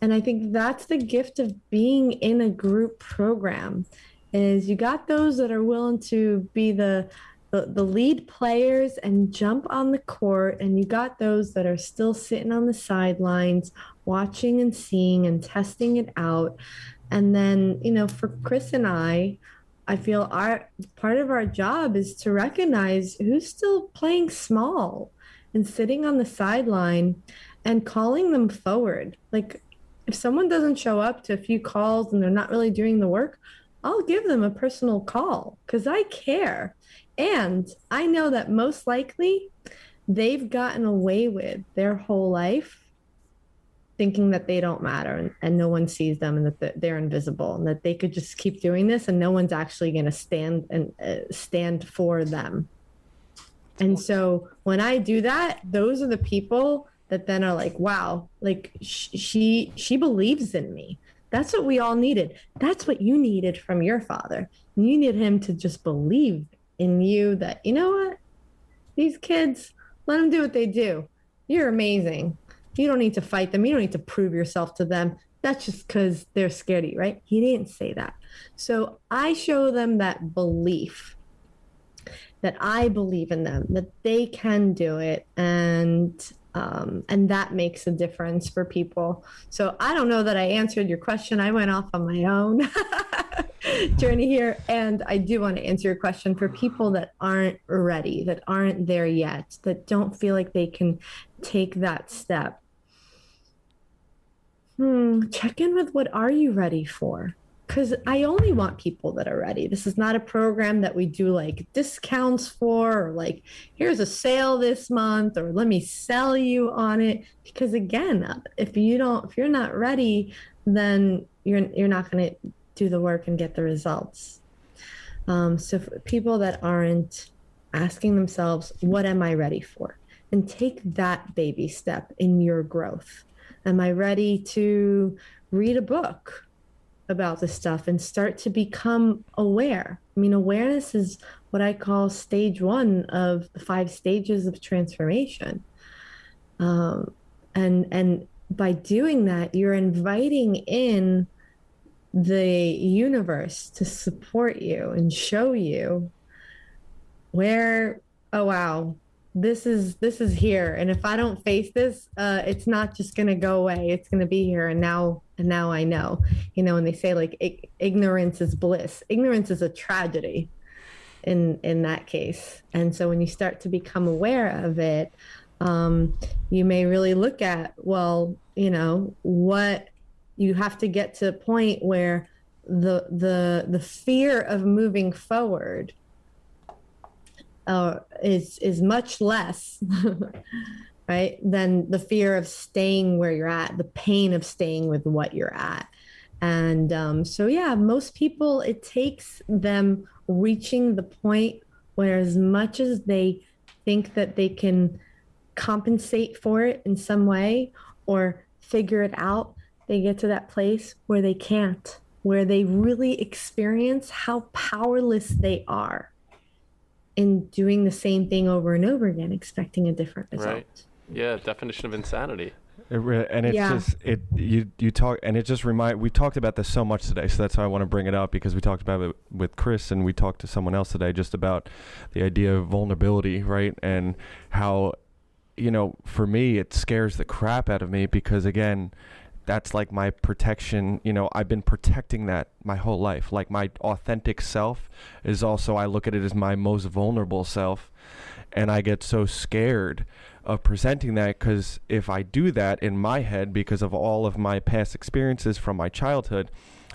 And I think that's the gift of being in a group program, is you got those that are willing to be the lead players and jump on the court, and you got those that are still sitting on the sidelines, watching and seeing and testing it out. And then, for Chris and I feel part of our job is to recognize who's still playing small and sitting on the sideline and calling them forward. Like, if someone doesn't show up to a few calls and they're not really doing the work, I'll give them a personal call, because I care. And I know that most likely they've gotten away with their whole life thinking that they don't matter, and no one sees them, and that they're invisible, and that they could just keep doing this and no one's actually going to stand for them. And so when I do that, those are the people that then are like, wow, like she believes in me. That's what we all needed. That's what you needed from your father. You needed him to just believe in you, that, you know what, these kids, let them do what they do. You're amazing. You don't need to fight them. You don't need to prove yourself to them. that's just because they're scaredy, right? He didn't say that. So I show them that belief, that I believe in them, that they can do it, and that makes a difference for people. So I don't know that I answered your question. I went off on my own journey here, and I do want to answer your question for people that aren't ready, that aren't there yet, that don't feel like they can take that step. Check in with, what are you ready for? Because I only want people that are ready. This is not a program that we do like discounts for, or like, here's a sale this month, or let me sell you on it. Because again, if you're not ready, then you're not going to do the work and get the results. So for people that aren't asking themselves, what am I ready for? And take that baby step in your growth. Am I ready to read a book about this stuff and start to become aware? I mean, awareness is what I call stage 1 of the 5 stages of transformation. And by doing that, you're inviting in the universe to support you and show you where, oh, wow, this is here. And if I don't face this, it's not just going to go away. It's going to be here. And now I know, and they say like ignorance is bliss. Ignorance is a tragedy in that case. And so when you start to become aware of it, you may really look at, well, what you have to get to a point where the fear of moving forward is much less, right, than the fear of staying where you're at, the pain of staying with what you're at. And so, yeah, most people, it takes them reaching the point where, as much as they think that they can compensate for it in some way or figure it out, they get to that place where they can't, where they really experience how powerless they are in doing the same thing over and over again, expecting a different result. Right. Yeah, definition of insanity. And it's just you talk, and it just we talked about this so much today, so that's why I want to bring it up, because we talked about it with Chris, and we talked to someone else today just about the idea of vulnerability, right? And how, for me, it scares the crap out of me, because again, that's like my protection. I've been protecting that my whole life. Like, my authentic self is also, I look at it as my most vulnerable self. And I get so scared of presenting that, because if I do that in my head, because of all of my past experiences from my childhood,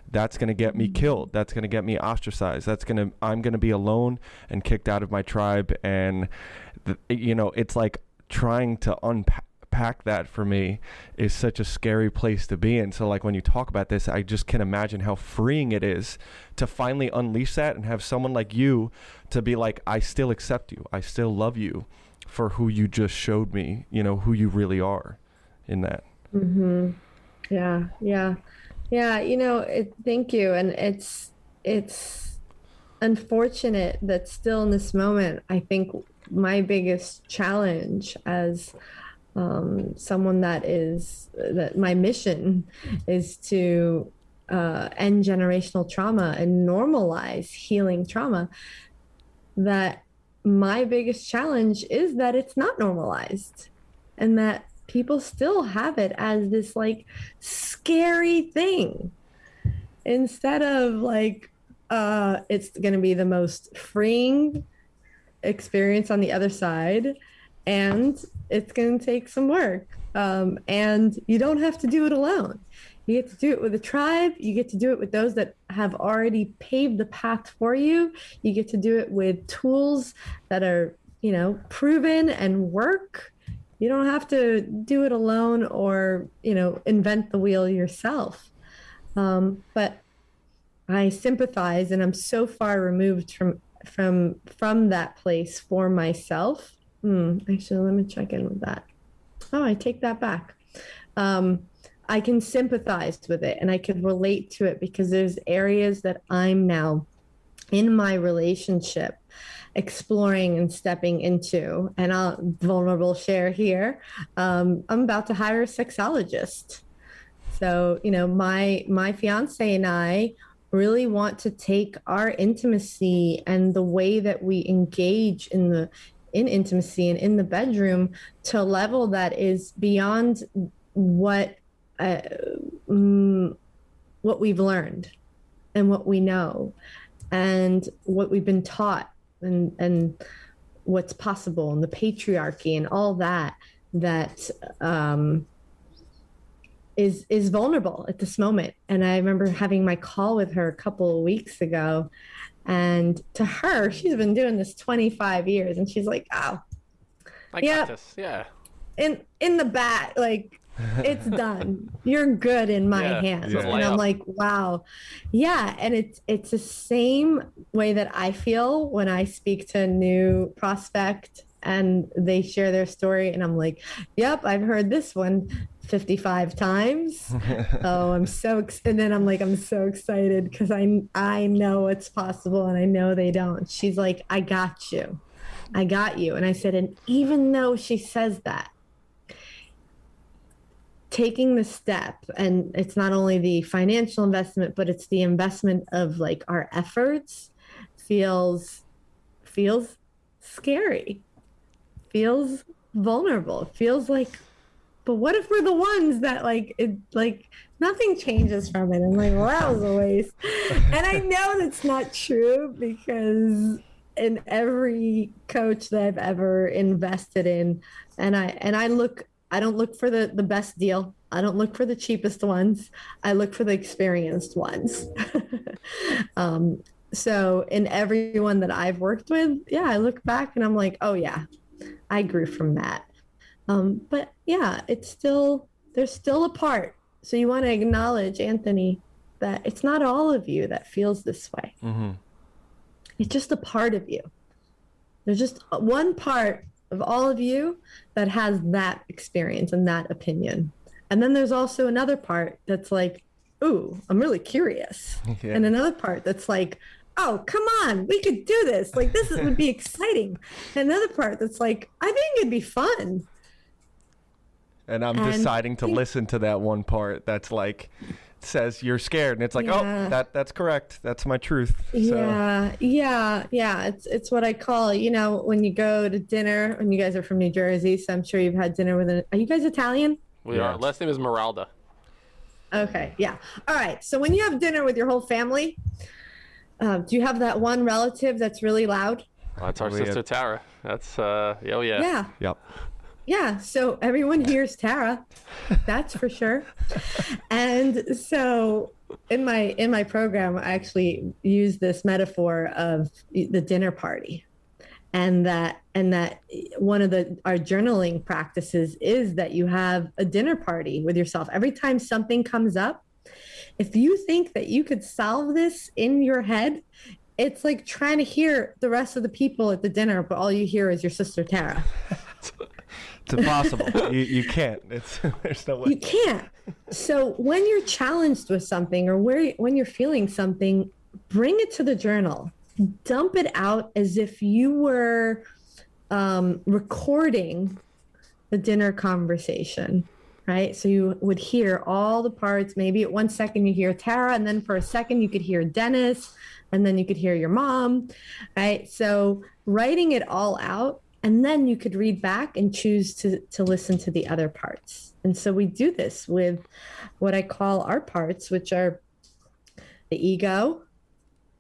that's going to get me killed. That's going to get me ostracized. I'm going to be alone and kicked out of my tribe. And, it's like trying to unpack that for me is such a scary place to be in. So like, when you talk about this, I just can imagine how freeing it is to finally unleash that and have someone like you to be like, I still accept you. I still love you for who you just showed me, who you really are in that. Mm-hmm. Yeah. Thank you. And it's unfortunate that still in this moment, I think my biggest challenge as someone that my mission is to end generational trauma and normalize healing trauma, that my biggest challenge is that it's not normalized, and that people still have it as this like scary thing, instead of like it's going to be the most freeing experience on the other side. And it's going to take some work. And you don't have to do it alone. You get to do it with a tribe. You get to do it with those that have already paved the path for you. You get to do it with tools that are, proven and work. You don't have to do it alone or, invent the wheel yourself. But I sympathize, and I'm so far removed from that place for myself. Actually, let me check in with that. Oh, I take that back. I can sympathize with it, and I can relate to it, because there's areas that I'm now in my relationship exploring and stepping into. And I'll vulnerable share here. I'm about to hire a sexologist. So, my fiance and I really want to take our intimacy and the way that we engage in intimacy and in the bedroom to a level that is beyond what we've learned and what we know and what we've been taught and what's possible and the patriarchy and all that is vulnerable at this moment. And I remember having my call with her a couple of weeks ago, and to her, she's been doing this 25 years, and she's like, "Oh, I got this, yeah." In the bat, like, it's done. You're good in my hands. Yeah. And I'm like, wow. Yeah. And it's the same way that I feel when I speak to a new prospect and they share their story. And I'm like, yep, I've heard this one 55 times. Oh, and then I'm like, I'm so excited because I know it's possible and I know they don't. She's like, I got you. And I said, and even though she says that, taking the step, and it's not only the financial investment, but it's the investment of like our efforts, feels scary, feels vulnerable, feels like, but what if we're the ones that like nothing changes from it? I'm like, well, that was a waste. And I know that's not true, because in every coach that I've ever invested in, and I don't look for the best deal. I don't look for the cheapest ones. I look for the experienced ones. So in everyone that I've worked with, I look back and I'm like, oh yeah, I grew from that. But yeah, there's still a part. So you want to acknowledge, Anthony, that it's not all of you that feels this way. Mm-hmm. It's just a part of you. There's just one part of all of you that has that experience and that opinion. And then there's also another part that's like, ooh, I'm really curious. Yeah. And another part that's like, oh, come on, we could do this. Like, this would be exciting. And another part that's like, I think it'd be fun. And I'm deciding to listen to that one part that's like, says you're scared, and it's like, oh, that's correct, that's my truth. So. Yeah it's what I call, when you go to dinner, when you guys are from New Jersey, so I'm sure you've had dinner with are you guys Italian? We are. Last name is Meralda. Okay, yeah. All right, so when you have dinner with your whole family, do you have that one relative that's really loud? Well, that's our sister Tara. That's yeah. Yep. Yeah, so everyone hears Tara, that's for sure. And so in my program, I actually use this metaphor of the dinner party, and that one of our journaling practices is that you have a dinner party with yourself. Every time something comes up, if you think that you could solve this in your head, it's like trying to hear the rest of the people at the dinner, but all you hear is your sister Tara. It's impossible. You can't. There's no way. You can't. So when you're challenged with something, or when you're feeling something, bring it to the journal. Dump it out as if you were recording the dinner conversation, right? So you would hear all the parts. Maybe at 1 second you hear Tara, and then for a second you could hear Dennis, and then you could hear your mom, right? So writing it all out. And then you could read back and choose to listen to the other parts. And so we do this with what I call our parts, which are the ego,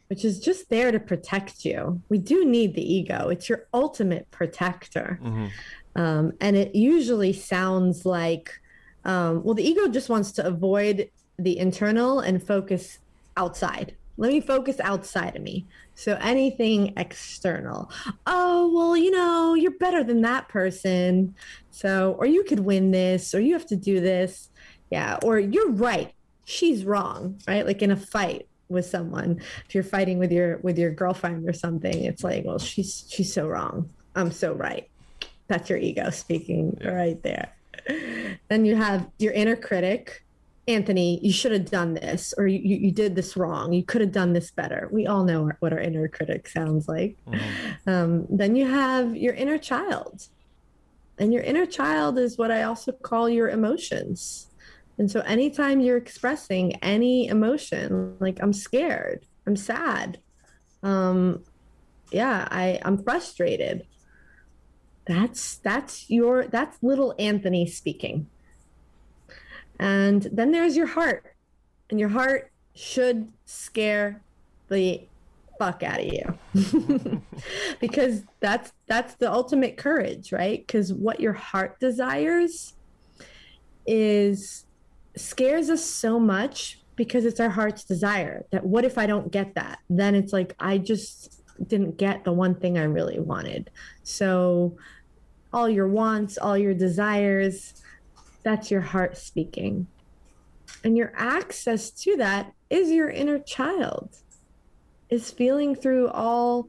which is just there to protect you. We do need the ego. It's your ultimate protector. Mm-hmm. And it usually sounds like, the ego just wants to avoid the internal and focus outside. Let me focus outside of me. So anything external. Oh, well, you're better than that person. So, or you could win this, or you have to do this. Yeah. Or you're right. She's wrong, right? Like in a fight with someone, if you're fighting with your girlfriend or something, it's like, well, she's so wrong. I'm so right. That's your ego speaking right there. Then you have your inner critic. Anthony, you should have done this, or you did this wrong. You could have done this better. We all know what our inner critic sounds like. Mm-hmm. Then you have your inner child. And your inner child is what I also call your emotions. And so anytime you're expressing any emotion, like I'm scared, I'm sad, I'm frustrated. That's little Anthony speaking. And then there's your heart. And your heart should scare the fuck out of you. Because that's the ultimate courage, right? Because what your heart desires scares us so much because it's our heart's desire. That what if I don't get that? Then it's like, I just didn't get the one thing I really wanted. So all your wants, all your desires, that's your heart speaking. And your access to that is your inner child, is feeling through all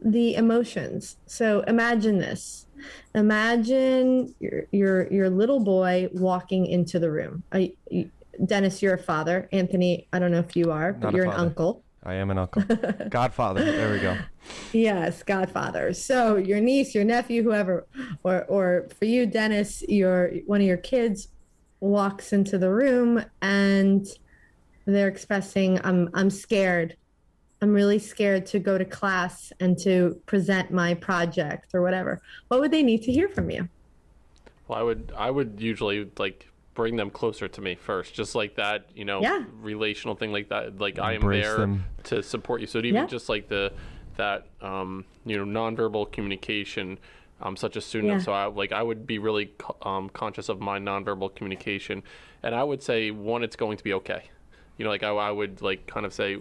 the emotions. So imagine this. Imagine your little boy walking into the room. Dennis, you're a father. Anthony, I don't know if you are, but you're an uncle. I am an uncle. Godfather. There we go. Yes, godfather. So your niece, your nephew, whoever, or for you, Dennis, one of your kids walks into the room and they're expressing, I'm scared. I'm really scared to go to class and to present my project or whatever. What would they need to hear from you? Well, I would usually like bring them closer to me first, just like that, relational thing like that. Like I am there to support you. So even just like that nonverbal communication. I'm such a student of, so I would be really conscious of my nonverbal communication, and I would say, one, it's going to be okay. I would like kind of say,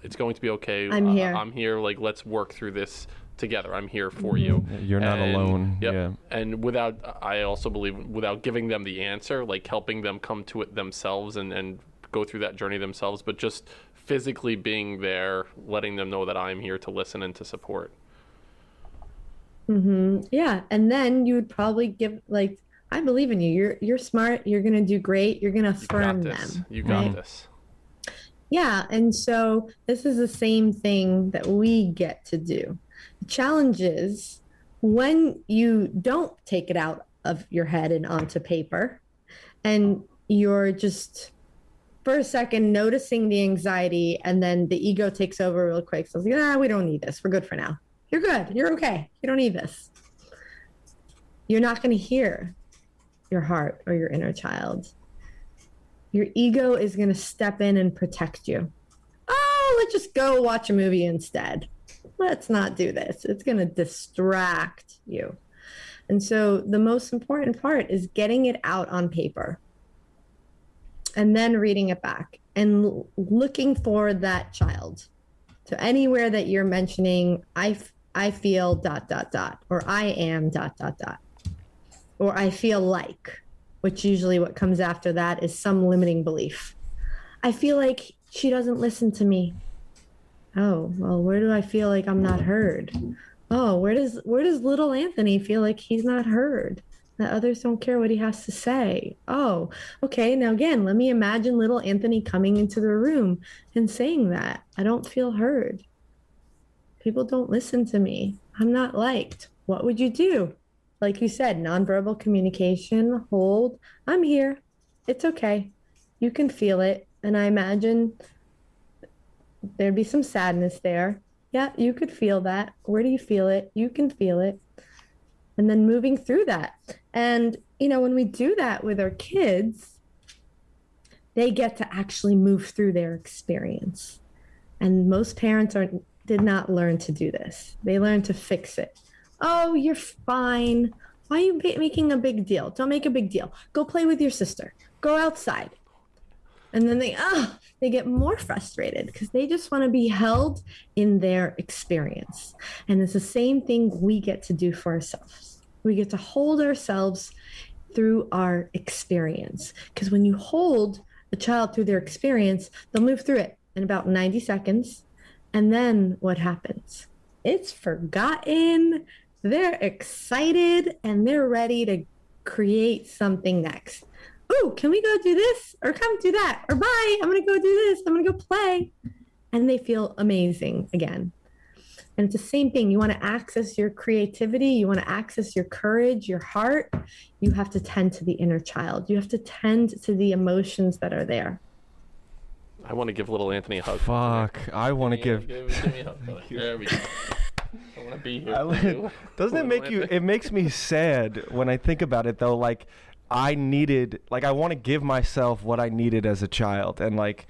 it's going to be okay. I'm here. I'm here. Like, let's work through this together. I'm here for you. You're not alone. Yep. Yeah. And I also believe without giving them the answer, like helping them come to it themselves and go through that journey themselves, but just physically being there, letting them know that I'm here to listen and to support. Mm-hmm. Yeah. And then you would probably give, like, I believe in you. You're smart. You're going to do great. You're going to affirm them. You got this. Yeah. And so this is the same thing that we get to do. The challenge is when you don't take it out of your head and onto paper, and you're just for a second noticing the anxiety, and then the ego takes over real quick. So it's like, we don't need this. We're good for now. You're good. You're okay. You don't need this. You're not going to hear your heart or your inner child. Your ego is going to step in and protect you. Oh, let's just go watch a movie instead. Let's not do this. It's going to distract you. And so the most important part is getting it out on paper and then reading it back and looking for that child. So anywhere that you're mentioning, I feel ... or I am ... or I feel like, which usually what comes after that is some limiting belief. I feel like she doesn't listen to me. Oh, well, where do I feel like I'm not heard? Oh, where does little Anthony feel like he's not heard? That others don't care what he has to say. Oh, okay. Now again, let me imagine little Anthony coming into the room and saying that. I don't feel heard. People don't listen to me. I'm not liked. What would you do? Like you said, nonverbal communication, hold. I'm here. It's okay. You can feel it. And I imagine there'd be some sadness there. Yeah, you could feel that. Where do you feel it? You can feel it. And then moving through that. And, when we do that with our kids, they get to actually move through their experience. And most parents did not learn to do this. They learn to fix it. Oh, you're fine. Why are you making a big deal? Don't make a big deal. Go play with your sister. Go outside. And then they get more frustrated because they just want to be held in their experience. And it's the same thing we get to do for ourselves. We get to hold ourselves through our experience. Because when you hold a child through their experience, they'll move through it in about 90 seconds. And then what happens? It's forgotten. They're excited and they're ready to create something next. Oh, can we go do this? Or come do that? Or bye, I'm going to go do this. I'm going to go play. And they feel amazing again. And it's the same thing. You want to access your creativity. You want to access your courage, your heart. You have to tend to the inner child. You have to tend to the emotions that are there. I want to give little Anthony a hug. Fuck. I want to give me a hug. There we go. I want to be here. Doesn't it make you, it makes me sad when I think about it though. Like I want to give myself what I needed as a child. And like,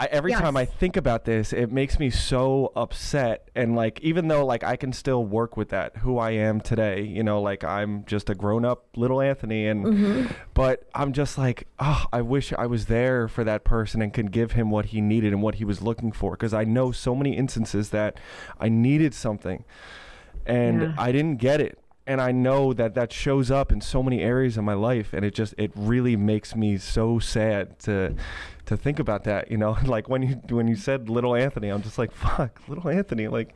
every time I think about this, it makes me so upset. And like, even though like I can still work with that, who I am today, you know, like I'm just a grown up little Anthony. And, but I'm just like, oh, I wish I was there for that person and could give him what he needed and what he was looking for. Cause I know so many instances that I needed something and I didn't get it. And I know that that shows up in so many areas of my life. And it really makes me so sad to think about that, you know. Like when you said little Anthony, I'm just like, fuck, little Anthony, like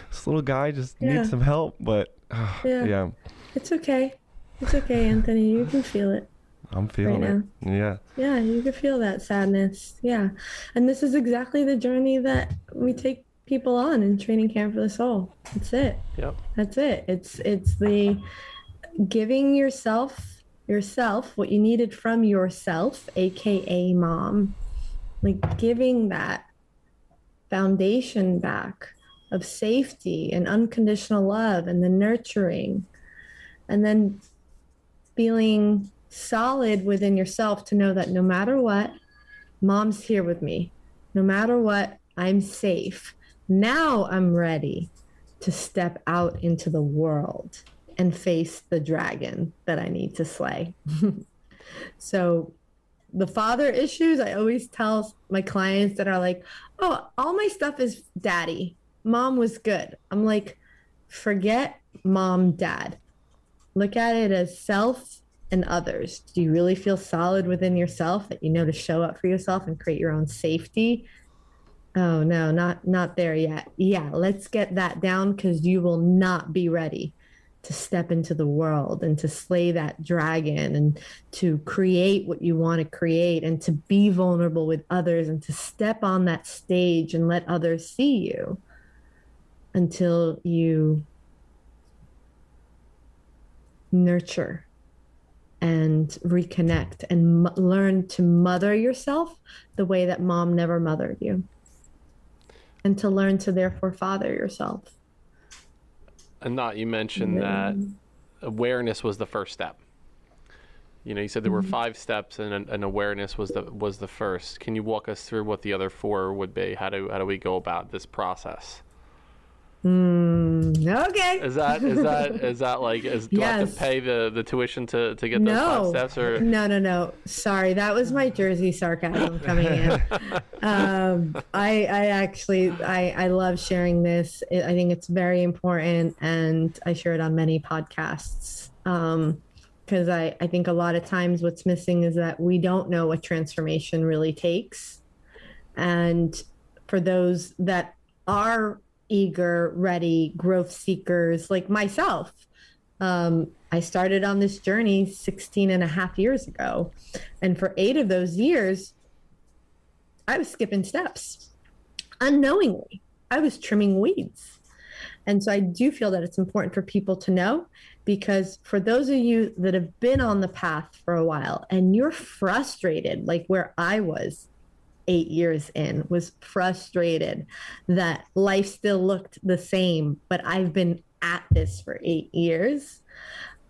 this little guy just needs some help. But it's okay Anthony, you can feel it. I'm feeling it. Yeah, you can feel that sadness. And this is exactly the journey that we take people on in Training Camp for the Soul. That's it. That's it. It's the giving yourself what you needed from yourself, aka mom, like giving that foundation back of safety and unconditional love and the nurturing, and then feeling solid within yourself to know that no matter what, mom's here with me. No matter what, I'm safe. Now I'm ready to step out into the world and face the dragon that I need to slay. So the father issues, I always tell my clients that are like, oh, all my stuff is daddy. Mom was good. I'm like, forget mom, dad. Look at it as self and others. Do you really feel solid within yourself that you know to show up for yourself and create your own safety? Oh, no, not there yet. Yeah, let's get that down, because you will not be ready to step into the world and to slay that dragon and to create what you want to create and to be vulnerable with others and to step on that stage and let others see you until you nurture and reconnect and learn to mother yourself the way that mom never mothered you, and to learn to therefore father yourself. Anat, you mentioned that awareness was the first step. You know, you said there were 5 steps, and awareness was the first. Can you walk us through what the other 4 would be? How do we go about this process? Okay. Is that like, do I have to pay the tuition to get those 5 steps? Or No. Sorry, that was my Jersey sarcasm coming in. I love sharing this. I think it's very important, and I share it on many podcasts. Because I think a lot of times what's missing is that we don't know what transformation really takes. And for those that are eager, ready, growth seekers like myself, I started on this journey 16 and a half years ago. And for 8 of those years, I was skipping steps. Unknowingly, I was trimming weeds. And so I do feel that it's important for people to know, because for those of you that have been on the path for a while and you're frustrated, like where I was 8 years in, was frustrated that life still looked the same, but I've been at this for 8 years,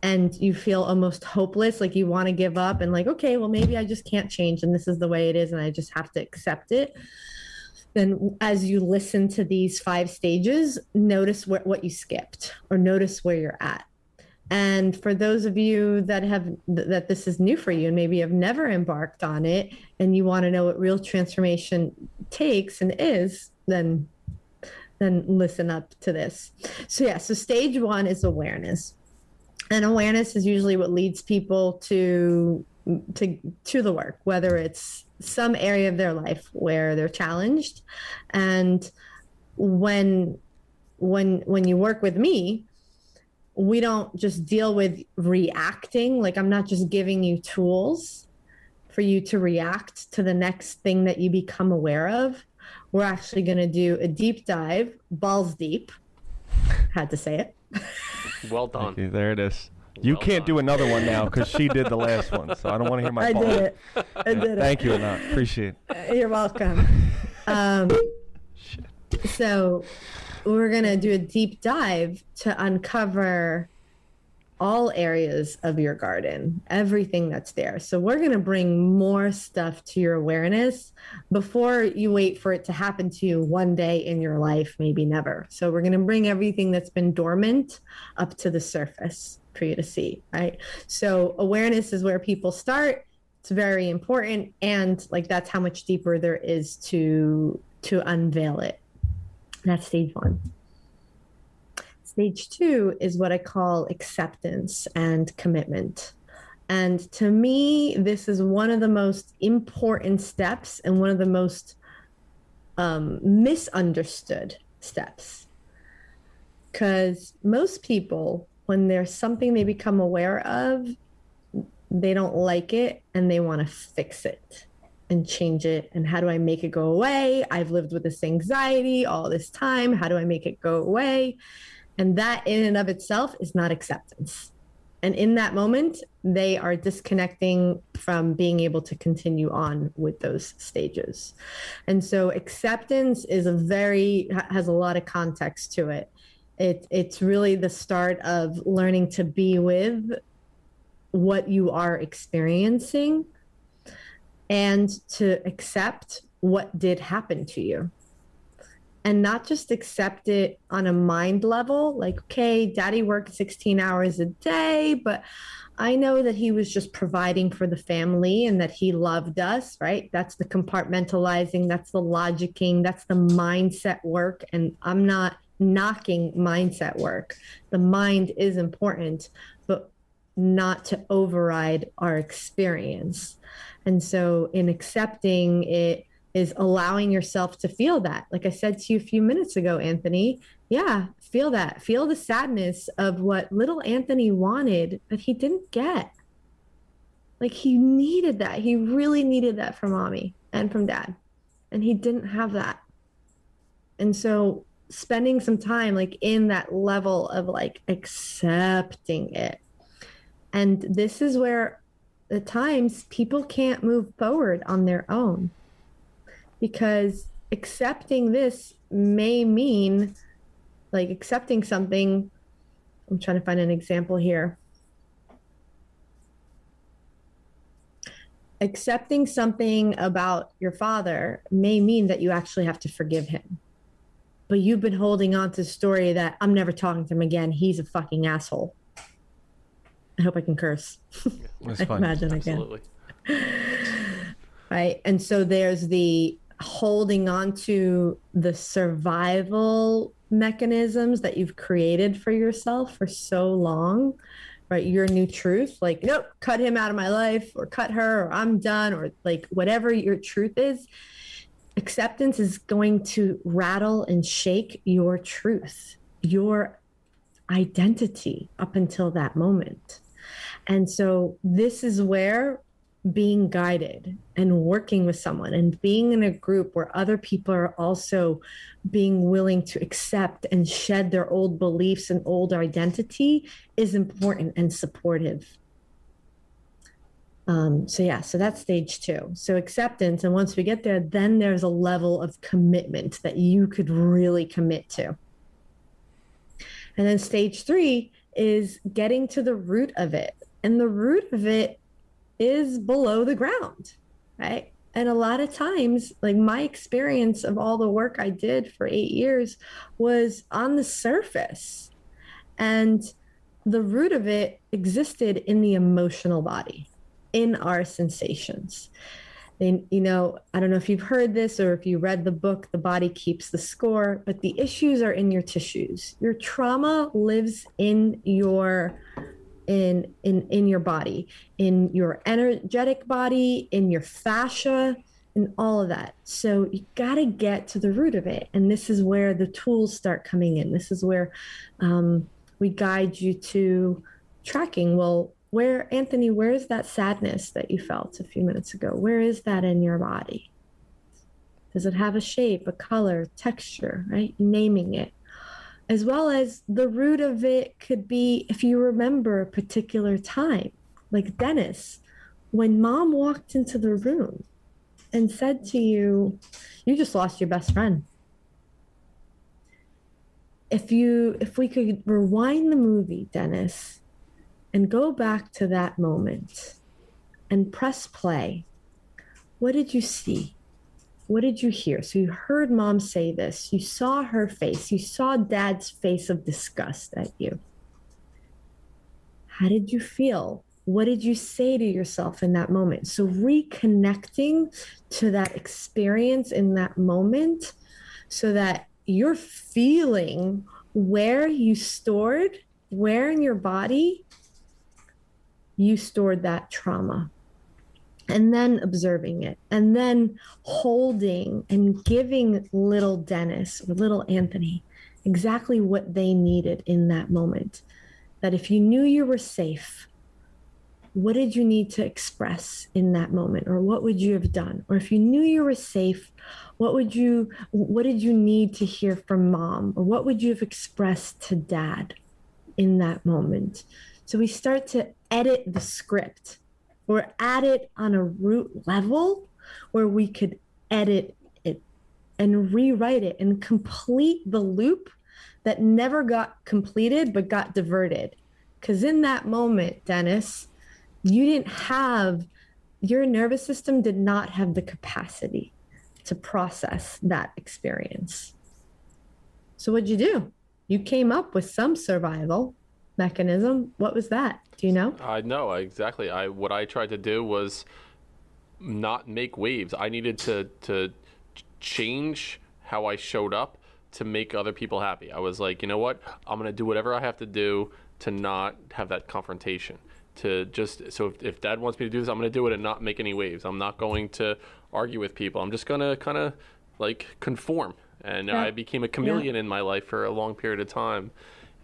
and you feel almost hopeless, like you want to give up and like, okay, well, maybe I just can't change and this is the way it is and I just have to accept it. Then as you listen to these 5 stages, notice what you skipped, or notice where you're at. And for those of you that this is new for you and maybe have never embarked on it, and you want to know what real transformation takes and is, then listen up to this. So stage 1 is awareness. And awareness is usually what leads people to the work, whether it's some area of their life where they're challenged. And when you work with me, we don't just deal with reacting. Like, I'm not just giving you tools for you to react to the next thing that you become aware of. we're actually going to do a deep dive, balls deep. Had to say it. Well done. There it is. You can't do another one now because she did the last one, so I don't want to hear my ball. I did it. Thank you, Anat. Appreciate it. You're welcome. So we're going to do a deep dive to uncover all areas of your garden, everything that's there. So we're going to bring more stuff to your awareness before you wait for it to happen to you one day in your life, maybe never. So we're going to bring everything that's been dormant up to the surface for you to see, right? So awareness is where people start. It's very important. And like, that's how much deeper there is to unveil it. That's stage 1. Stage 2 is what I call acceptance and commitment. And to me, this is one of the most important steps and one of the most misunderstood steps. Because most people, when there's something they become aware of, they don't like it and they want to fix it and change it. And how do I make it go away? I've lived with this anxiety all this time. How do I make it go away? And that in and of itself is not acceptance. And in that moment, they are disconnecting from being able to continue on with those stages. And so acceptance is has a lot of context to it. It's really the start of learning to be with what you are experiencing and to accept what did happen to you. And not just accept it on a mind level, like, okay, daddy worked 16 hours a day, but I know that he was just providing for the family and that he loved us, right? That's the compartmentalizing, that's the logicking, that's the mindset work. And I'm not knocking mindset work. The mind is important, but not to override our experience. And so in accepting it, is allowing yourself to feel that. Like I said to you a few minutes ago, Anthony, yeah, feel that. Feel the sadness of what little Anthony wanted, but he didn't get. Like he needed that. He really needed that from mommy and from dad. And he didn't have that. And so spending some time like in that level of like accepting it. And this is where at times people can't move forward on their own. Because accepting this may mean like accepting something. I'm trying to find an example here. Accepting something about your father may mean that you actually have to forgive him. But you've been holding on to the story that I'm never talking to him again. He's a fucking asshole. I hope I can curse. That's fine. Imagine Absolutely. Again. Right. And so there's the holding on to the survival mechanisms that you've created for yourself for so long, right? Your new truth, like, nope, cut him out of my life or cut her or I'm done or like whatever your truth is. Acceptance is going to rattle and shake your truth, your identity up until that moment. And so this is where being guided and working with someone and being in a group where other people are also being willing to accept and shed their old beliefs and old identity is important and supportive. So that's stage 2. So acceptance. And once we get there, then there's a level of commitment that you could really commit to. And then stage 3 is getting to the root of it. And the root of it is below the ground, right? And a lot of times, like my experience of all the work I did for 8 years was on the surface. And the root of it existed in the emotional body, in our sensations. And, you know, I don't know if you've heard this or if you read the book, The Body Keeps the Score, but the issues are in your tissues. Your trauma lives in your your body, in your energetic body, in your fascia, and all of that. So you got to get to the root of it. And this is where the tools start coming in. This is where we guide you to tracking. Well, Anthony, where's that sadness that you felt a few minutes ago? Where is that in your body? Does it have a shape, a color, texture, right? Naming it. As well as the root of it could be if you remember a particular time, like Dennis, when mom walked into the room and said to you, you just lost your best friend. If we could rewind the movie, Dennis, and go back to that moment and press play, what did you see? What did you hear? So you heard mom say this. You saw her face. You saw dad's face of disgust at you. How did you feel? What did you say to yourself in that moment? So reconnecting to that experience in that moment so that you're feeling where in your body you stored that trauma. And then observing it, and then holding and giving little Dennis or little Anthony exactly what they needed in that moment. That if you knew you were safe, what did you need to express in that moment? Or what would you have done? Or if you knew you were safe, what did you need to hear from mom? Or what would you have expressed to dad in that moment? So we start to edit the script. Or add it on a root level where we could edit it and rewrite it and complete the loop that never got completed but got diverted. Because in that moment, Dennis, your nervous system did not have the capacity to process that experience. So what'd you do? You came up with some survival mechanism. What was that? Do you know? I know exactly. What I tried to do was not make waves. I needed to change how I showed up to make other people happy. I was like, you know what? I'm going to do whatever I have to do to not have that confrontation. So if dad wants me to do this, I'm going to do it and not make any waves. I'm not going to argue with people. I'm just going to kind of like conform. And I became a chameleon in my life for a long period of time.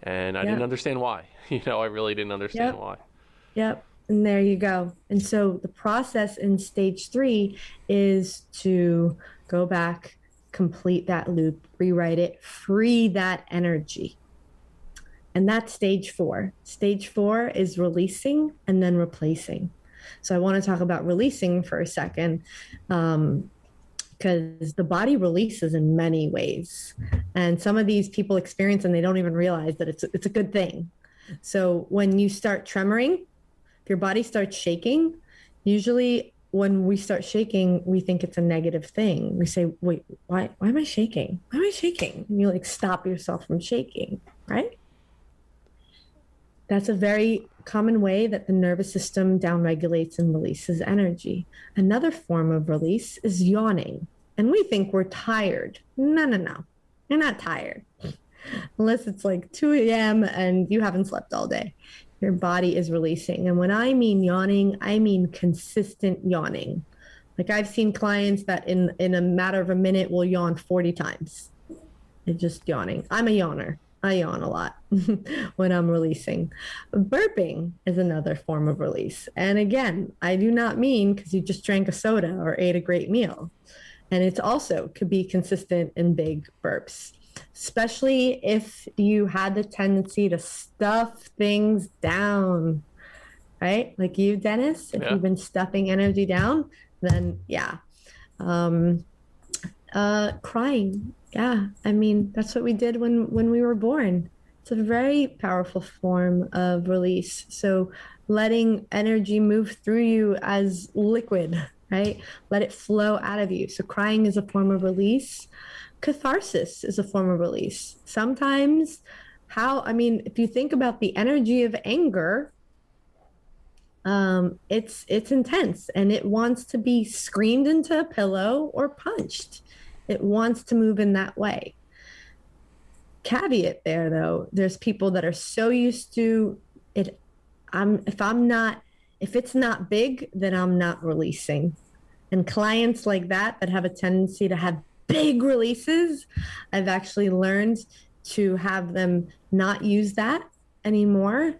And I didn't understand why. I really didn't understand why. Yep. And there you go. And so the process in stage 3 is to go back, complete that loop, rewrite it, free that energy. And that's stage 4. Stage 4 is releasing and then replacing. So I want to talk about releasing for a second. Because the body releases in many ways. And some of these people experience and they don't even realize that it's a good thing. So when you start tremoring, if your body starts shaking, usually when we start shaking, we think it's a negative thing. We say, wait, why am I shaking? Why am I shaking? And you stop yourself from shaking, right? That's a very common way that the nervous system downregulates and releases energy. Another form of release is yawning. And we think we're tired. No. You're not tired. Unless it's 2 a.m. and you haven't slept all day. Your body is releasing. And when I mean yawning, I mean consistent yawning. I've seen clients that in a matter of a minute will yawn 40 times. It's just yawning. I'm a yawner. I yawn a lot when I'm releasing. Burping is another form of release. And again, I do not mean because you just drank a soda or ate a great meal. And it's also could be consistent in big burps, especially if you had the tendency to stuff things down, right? Like you, Dennis, if you've been stuffing energy down, then crying. Yeah, I mean, that's what we did when we were born. It's a very powerful form of release. So letting energy move through you as liquid, right? Let it flow out of you. So crying is a form of release. Catharsis is a form of release. Sometimes if you think about the energy of anger, it's intense and it wants to be screamed into a pillow or punched. It wants to move in that way. Caveat there, though, there's people that are so used to it. If it's not big, then I'm not releasing. And clients like that have a tendency to have big releases, I've actually learned to have them not use that anymore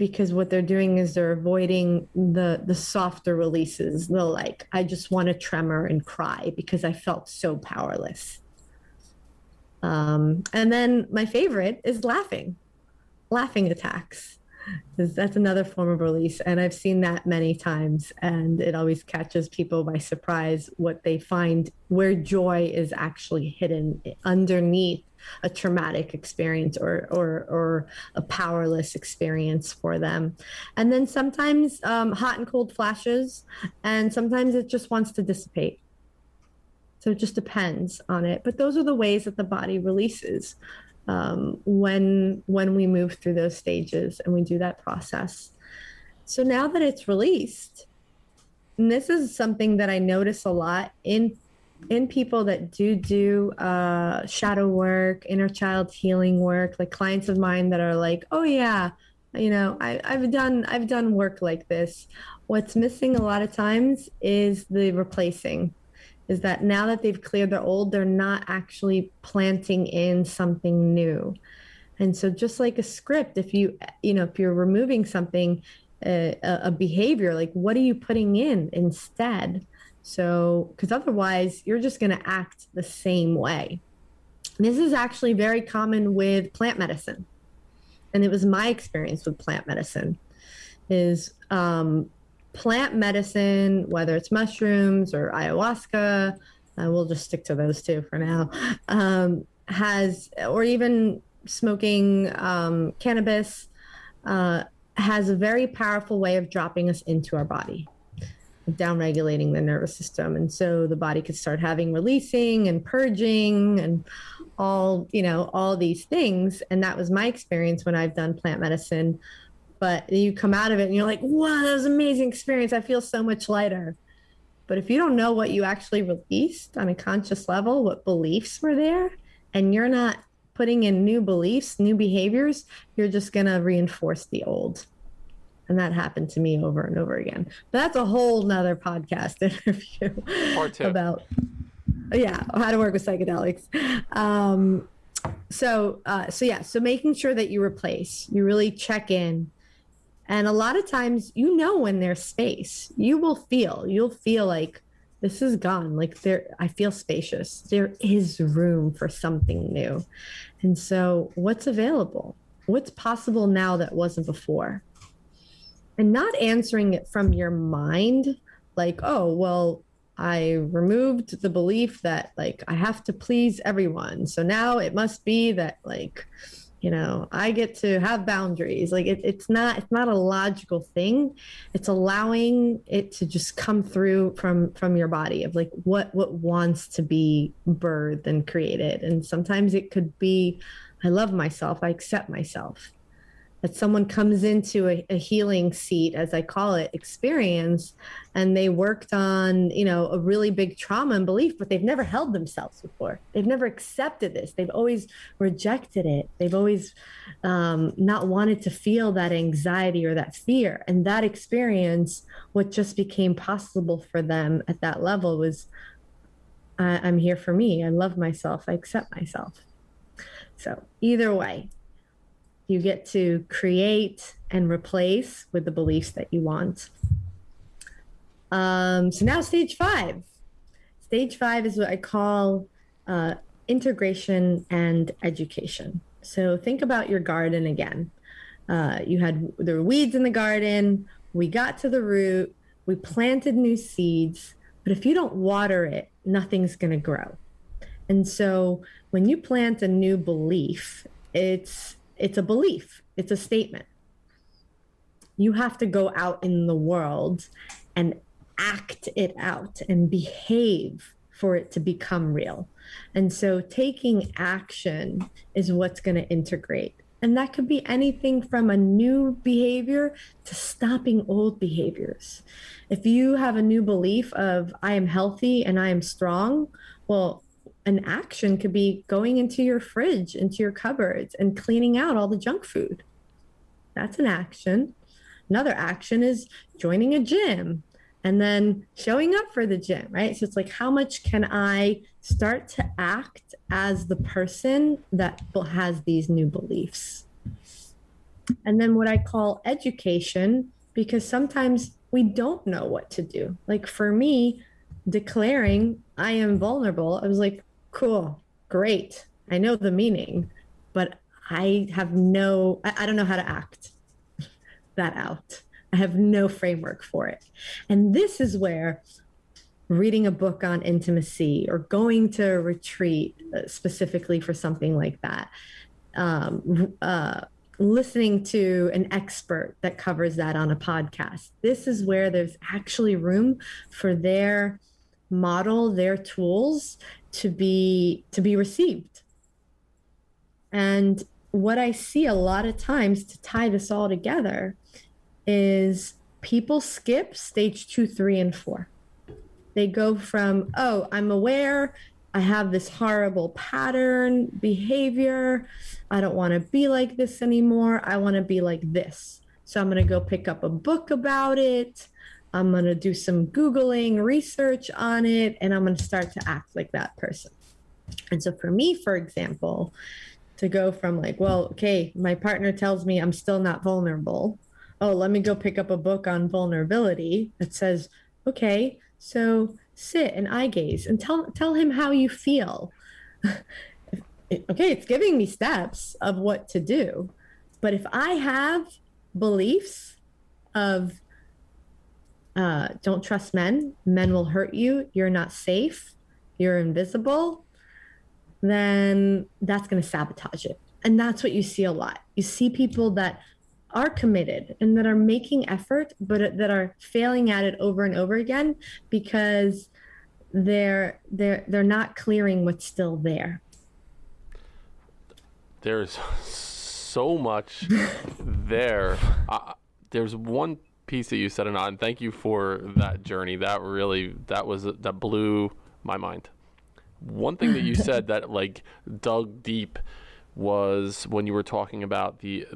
because what they're doing is they're avoiding the softer releases. They'll like, I just want to tremor and cry because I felt so powerless. And then my favorite is laughing attacks. That's another form of release. And I've seen that many times, and it always catches people by surprise what they find, where joy is actually hidden underneath a traumatic experience or a powerless experience for them. And then sometimes hot and cold flashes, and sometimes it just wants to dissipate. So it just depends on it. But those are the ways that the body releases when we move through those stages and we do that process. So now that it's released, and this is something that I notice a lot in people that do shadow work, inner child healing work, like clients of mine that are like, oh yeah, I've done work like this. What's missing a lot of times is the replacing. Is that now that they've cleared their old, they're not actually planting in something new. And so just like a script, if you're removing something, a behavior, like what are you putting in instead? So, because otherwise you're just going to act the same way. This is actually very common with plant medicine. And it was my experience with plant medicine is, plant medicine, whether it's mushrooms or ayahuasca, we'll just stick to those two for now, or even smoking cannabis, has a very powerful way of dropping us into our body, downregulating the nervous system. And so the body could start having releasing and purging and all these things. And that was my experience when I've done plant medicine. But you come out of it and you're like, wow, that was an amazing experience. I feel so much lighter. But if you don't know what you actually released on a conscious level, what beliefs were there, and you're not putting in new beliefs, new behaviors, you're just going to reinforce the old. And that happened to me over and over again. But that's a whole nother podcast interview about, how to work with psychedelics. So making sure that you replace, you really check in. And a lot of times, when there's space, you'll feel like this is gone. Like I feel spacious. There is room for something new. And so what's available? What's possible now that wasn't before? And not answering it from your mind, like, oh, well, I removed the belief that like I have to please everyone. So now it must be that like, I get to have boundaries. Like it's not a logical thing. It's allowing it to just come through from your body of like what wants to be birthed and created. And sometimes it could be, I love myself. I accept myself. That someone comes into a healing seat, as I call it, experience, and they worked on, a really big trauma and belief, but they've never held themselves before. They've never accepted this. They've always rejected it. They've always not wanted to feel that anxiety or that fear. And that experience, what just became possible for them at that level was, I'm here for me. I love myself. I accept myself. So either way, you get to create and replace with the beliefs that you want. So now stage 5. Stage 5 is what I call integration and education. So think about your garden again. There were weeds in the garden. We got to the root. We planted new seeds. But if you don't water it, nothing's going to grow. And so when you plant a new belief, it's a belief. It's a statement. You have to go out in the world and act it out and behave for it to become real. And so taking action is what's going to integrate. And that could be anything from a new behavior to stopping old behaviors. If you have a new belief of I am healthy and I am strong, well, an action could be going into your fridge, into your cupboards and cleaning out all the junk food. That's an action. Another action is joining a gym and then showing up for the gym, right? So it's like, how much can I start to act as the person that has these new beliefs? And then what I call education, because sometimes we don't know what to do. Like for me, declaring I am vulnerable, I was like, cool, great. I know the meaning, but I don't know how to act that out. I have no framework for it. And this is where reading a book on intimacy or going to a retreat specifically for something like that, listening to an expert that covers that on a podcast. This is where there's actually room for their model, their tools to be received. And what I see a lot of times, to tie this all together, is people skip stage 2, 3, and 4. They go from, oh, I'm aware, I have this horrible pattern behavior, I don't want to be like this anymore, I want to be like this. So I'm going to go pick up a book about it, I'm going to do some Googling research on it, and I'm going to start to act like that person. And so for me, for example, to go from like, well, okay, my partner tells me I'm still not vulnerable. Oh, let me go pick up a book on vulnerability that says, okay, so sit and eye gaze and tell him how you feel. Okay, it's giving me steps of what to do. But if I have beliefs of don't trust men will hurt you, you're not safe, you're invisible, then that's going to sabotage it. And that's what you see a lot. You see people that are committed and that are making effort, but that are failing at it over and over again because they're not clearing what's still there. There's so much there. There's one piece that you said, and thank you for that journey. That blew my mind. One thing that you said that like dug deep was when you were talking about the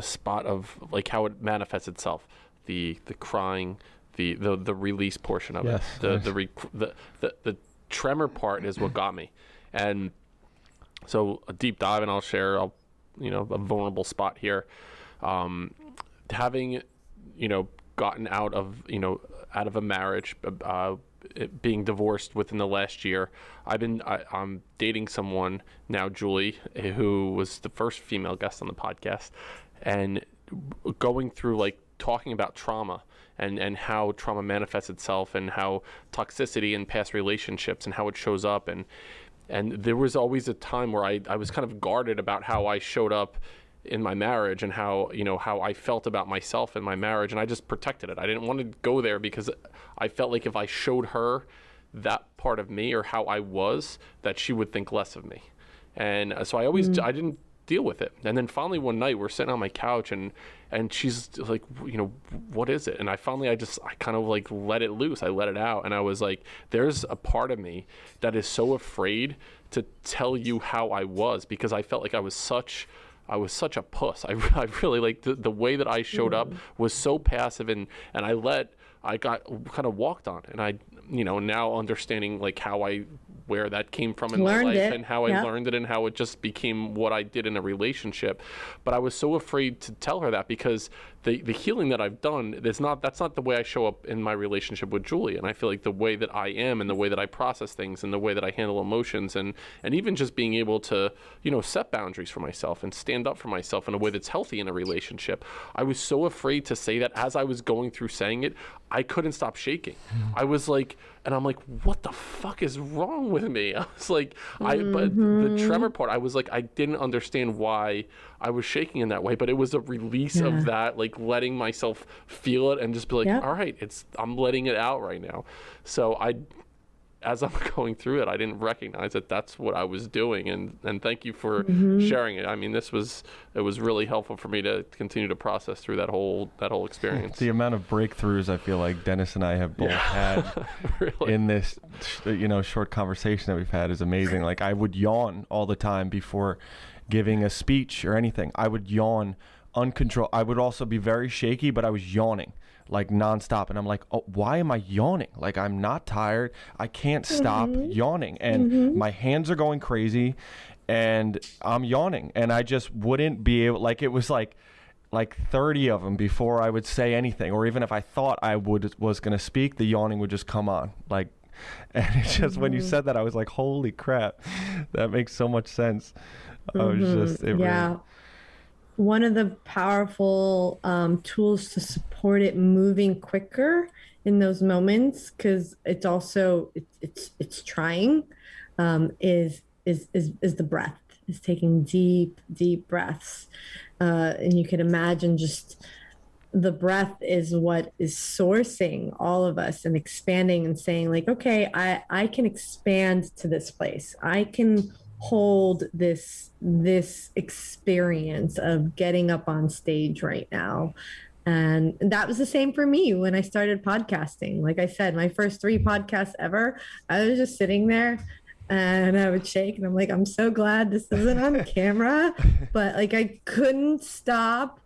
spot of like how it manifests itself, the crying, the release portion of it. The tremor part is what got me. And so a deep dive, and I'll share a vulnerable spot here. Having gotten out of a marriage, being divorced within the last year, I'm dating someone now, Julie, who was the first female guest on the podcast, and going through like talking about trauma and how trauma manifests itself and how toxicity in past relationships and how it shows up, and there was always a time where I was kind of guarded about how I showed up in my marriage and how I felt about myself in my marriage, and I just protected it. I didn't want to go there because I felt like if I showed her that part of me or how I was, that she would think less of me. And so I didn't deal with it. And then finally one night we're sitting on my couch and she's like, what is it? And I kind of like let it loose. I let it out. And I was like, there's a part of me that is so afraid to tell you how I was, because I felt like I was such a puss. I really like the way that I showed up was so passive, and I got kind of walked on, and I now understanding like where that came from in my life and how I learned it and how it just became what I did in a relationship. But I was so afraid to tell her that because the healing that I've done, that's not the way I show up in my relationship with Julie. And I feel like the way that I am and the way that I process things and the way that I handle emotions and even just being able to, set boundaries for myself and stand up for myself in a way that's healthy in a relationship. I was so afraid to say that. As I was going through saying it, I couldn't stop shaking. I was like, and I'm like, what the fuck is wrong with me? I was like, but the tremor part, I was like, I didn't understand why I was shaking in that way, but it was a release of that, like letting myself feel it and just be like, all right, I'm letting it out right now. So as I'm going through it, I didn't recognize that that's what I was doing. And thank you for sharing it. I mean, it was really helpful for me to continue to process through that whole experience. The amount of breakthroughs I feel like Dennis and I have both had really? In this, short conversation that we've had is amazing. Like I would yawn all the time before giving a speech or anything. I would yawn uncontrolled. I would also be very shaky, but I was yawning like nonstop. And I'm like, oh, why am I yawning? Like I'm not tired. I can't stop yawning. And my hands are going crazy. and I'm yawning, and I just wouldn't be able, like, it was like 30 of them before I would say anything, or even if I thought I was going to speak, the yawning would just come on. Like, and it's just, when you said that, I was like, holy crap, that makes so much sense. I was just, really... One of the powerful tools to support it moving quicker in those moments, because it's also it's trying, is the breath, is taking deep breaths, and you can imagine just the breath is what is sourcing all of us and expanding and saying, like, okay, I can expand to this place. I can hold this experience of getting up on stage right now. And that was the same for me when I started podcasting. Like I said, my first 3 podcasts ever, I was just sitting there and I would shake, and I'm like, I'm so glad this isn't on camera, but like I couldn't stop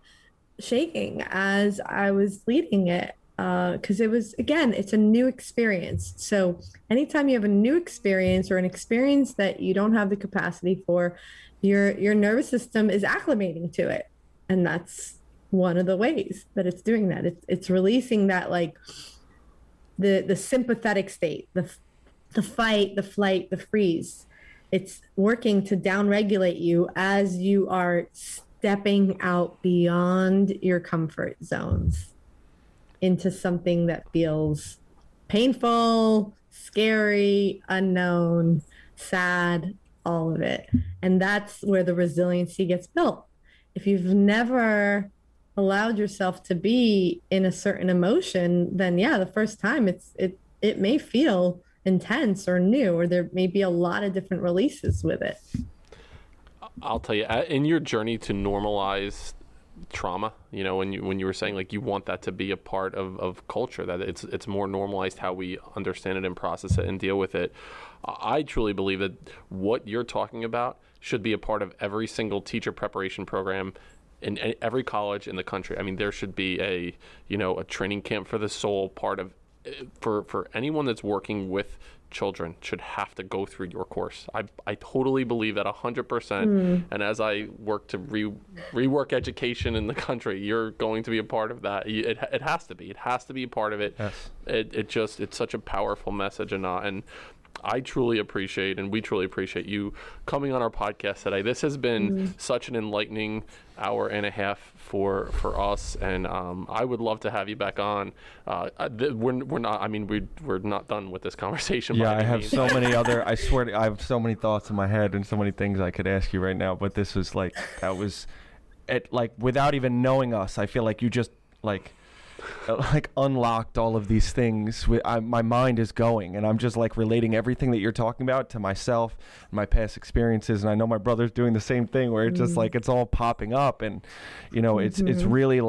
shaking as I was leading it, because it was, again, it's a new experience. So anytime you have a new experience, or an experience that you don't have the capacity for, your nervous system is acclimating to it, and that's one of the ways that it's doing that. It's releasing that, like, the sympathetic state, the fight, the flight, the freeze. It's working to downregulate you as you are stepping out beyond your comfort zones into something that feels painful, scary, unknown, sad, all of it. And that's where the resiliency gets built. If you've never allowed yourself to be in a certain emotion, then the first time it may feel intense or new, or there may be a lot of different releases with it. I'll tell you, in your journey to normalize trauma, when you were saying, like, you want that to be a part of culture, that it's more normalized how we understand it and process it and deal with it. I truly believe that what you're talking about should be a part of every single teacher preparation program in every college in the country. I mean, there should be a training camp for the soul part of, for anyone that's working with children should have to go through your course. I totally believe that 100%. And as I work to rework education in the country, you're going to be a part of that. It has to be. It has to be a part of it. Yes. It's such a powerful message, and I truly appreciate, and we truly appreciate you coming on our podcast today. This has been such an enlightening hour and a half for us, and I would love to have you back on. We're not done with this conversation. Yeah, I have so many other. I swear, I have so many thoughts in my head and so many things I could ask you right now. But this was like, that was, without even knowing us, I feel like you just unlocked all of these things. My mind is going, and I'm just relating everything that you're talking about to myself, my past experiences, and I know my brother's doing the same thing, where it's just it's all popping up, and it's really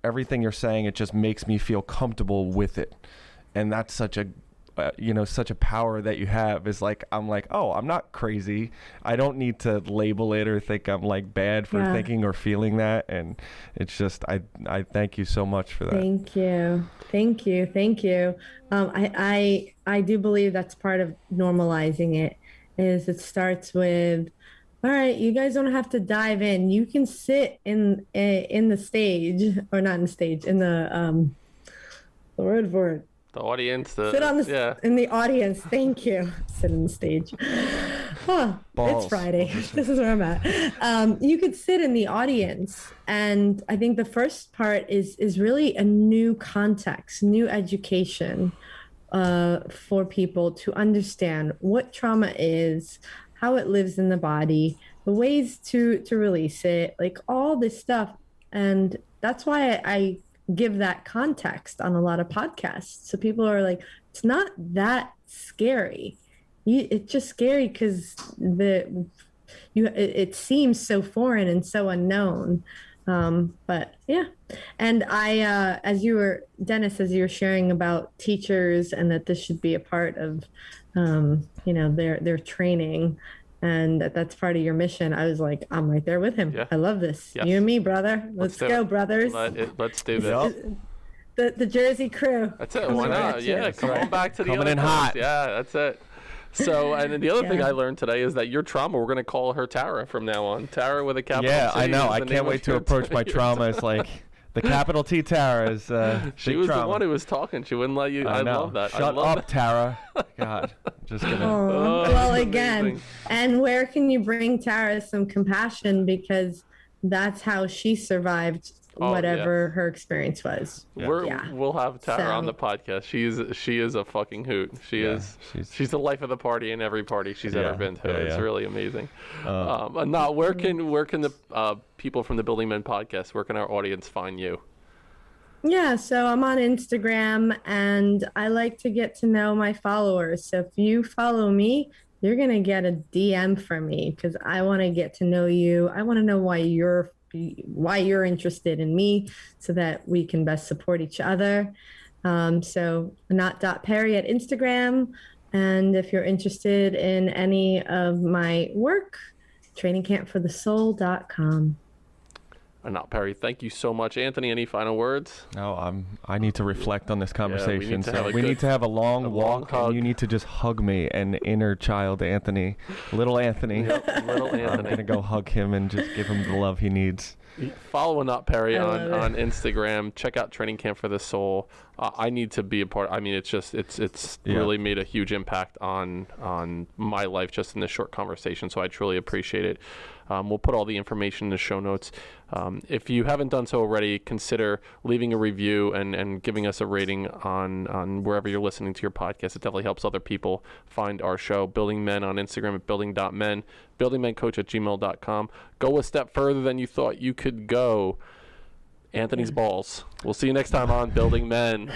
everything you're saying, it just makes me feel comfortable with it, and that's such a such a power that you have. Is I'm oh, I'm not crazy. I don't need to label it or think I'm bad for thinking or feeling that. And it's just, I thank you so much for that. Thank you. I do believe that's part of normalizing it. It starts with, all right, you guys don't have to dive in. You can sit in the stage, or not in the stage, in the word for it. The audience. Sit in the audience. Thank you. Sit on the stage. It's Friday. This is where I'm at. You could sit in the audience. And I think the first part is really a new context, new education for people to understand what trauma is, how it lives in the body, the ways to release it, all this stuff. And that's why I give that context on a lot of podcasts. So people are like, it's not that scary. It's just scary because it seems so foreign and so unknown. But yeah. And I, as you were sharing about teachers and that this should be a part of, their training, and that's part of your mission, I was like, I'm right there with him. Yeah. I love this. Yes. You and me, brother. Let's go, brothers. Let's do this. The Jersey crew. That's it. Why not? Yeah, come on back to the coming in hot. Yeah, that's it. So, and then the other thing I learned today is that your trauma, we're going to call her Tara from now on. Tara with a capital T. Yeah, I know. I can't wait to approach my trauma as like the capital T Tara is she was trauma. The one who was talking. She wouldn't let you. I love that. Shut up, Tara. God, just gonna. Well, again, and where can you bring Tara some compassion, because that's how she survived whatever her experience was. We'll have Tara on the podcast. She is a fucking hoot. She's the life of the party in every party she's ever been to. It's really amazing. Anat, where can the people from the Building Men podcast, where can our audience find you? Yeah, so I'm on Instagram, and I like to get to know my followers. So if you follow me, you're going to get a DM from me, because I want to get to know you. I want to know why you're interested in me, so that we can best support each other. So Anat.Peri at Instagram. And if you're interested in any of my work, trainingcampforthesoul.com. Anat Peri, thank you so much. Anthony, any final words? No, I need to reflect on this conversation. We need to have a long walk, and you need to just hug me, and inner child Anthony, little Anthony. Little Anthony. I'm going to go hug him and just give him the love he needs. Follow Anat Peri on Instagram. Check out Training Camp for the Soul. I need to be a part. I mean, it's really made a huge impact on my life just in this short conversation. So I truly appreciate it. We'll put all the information in the show notes. If you haven't done so already, consider leaving a review and giving us a rating on wherever you're listening to your podcast. It definitely helps other people find our show. Building Men on Instagram at building.men, buildingmencoach@gmail.com. Go a step further than you thought you could go. Anthony's balls. We'll see you next time on Building Men.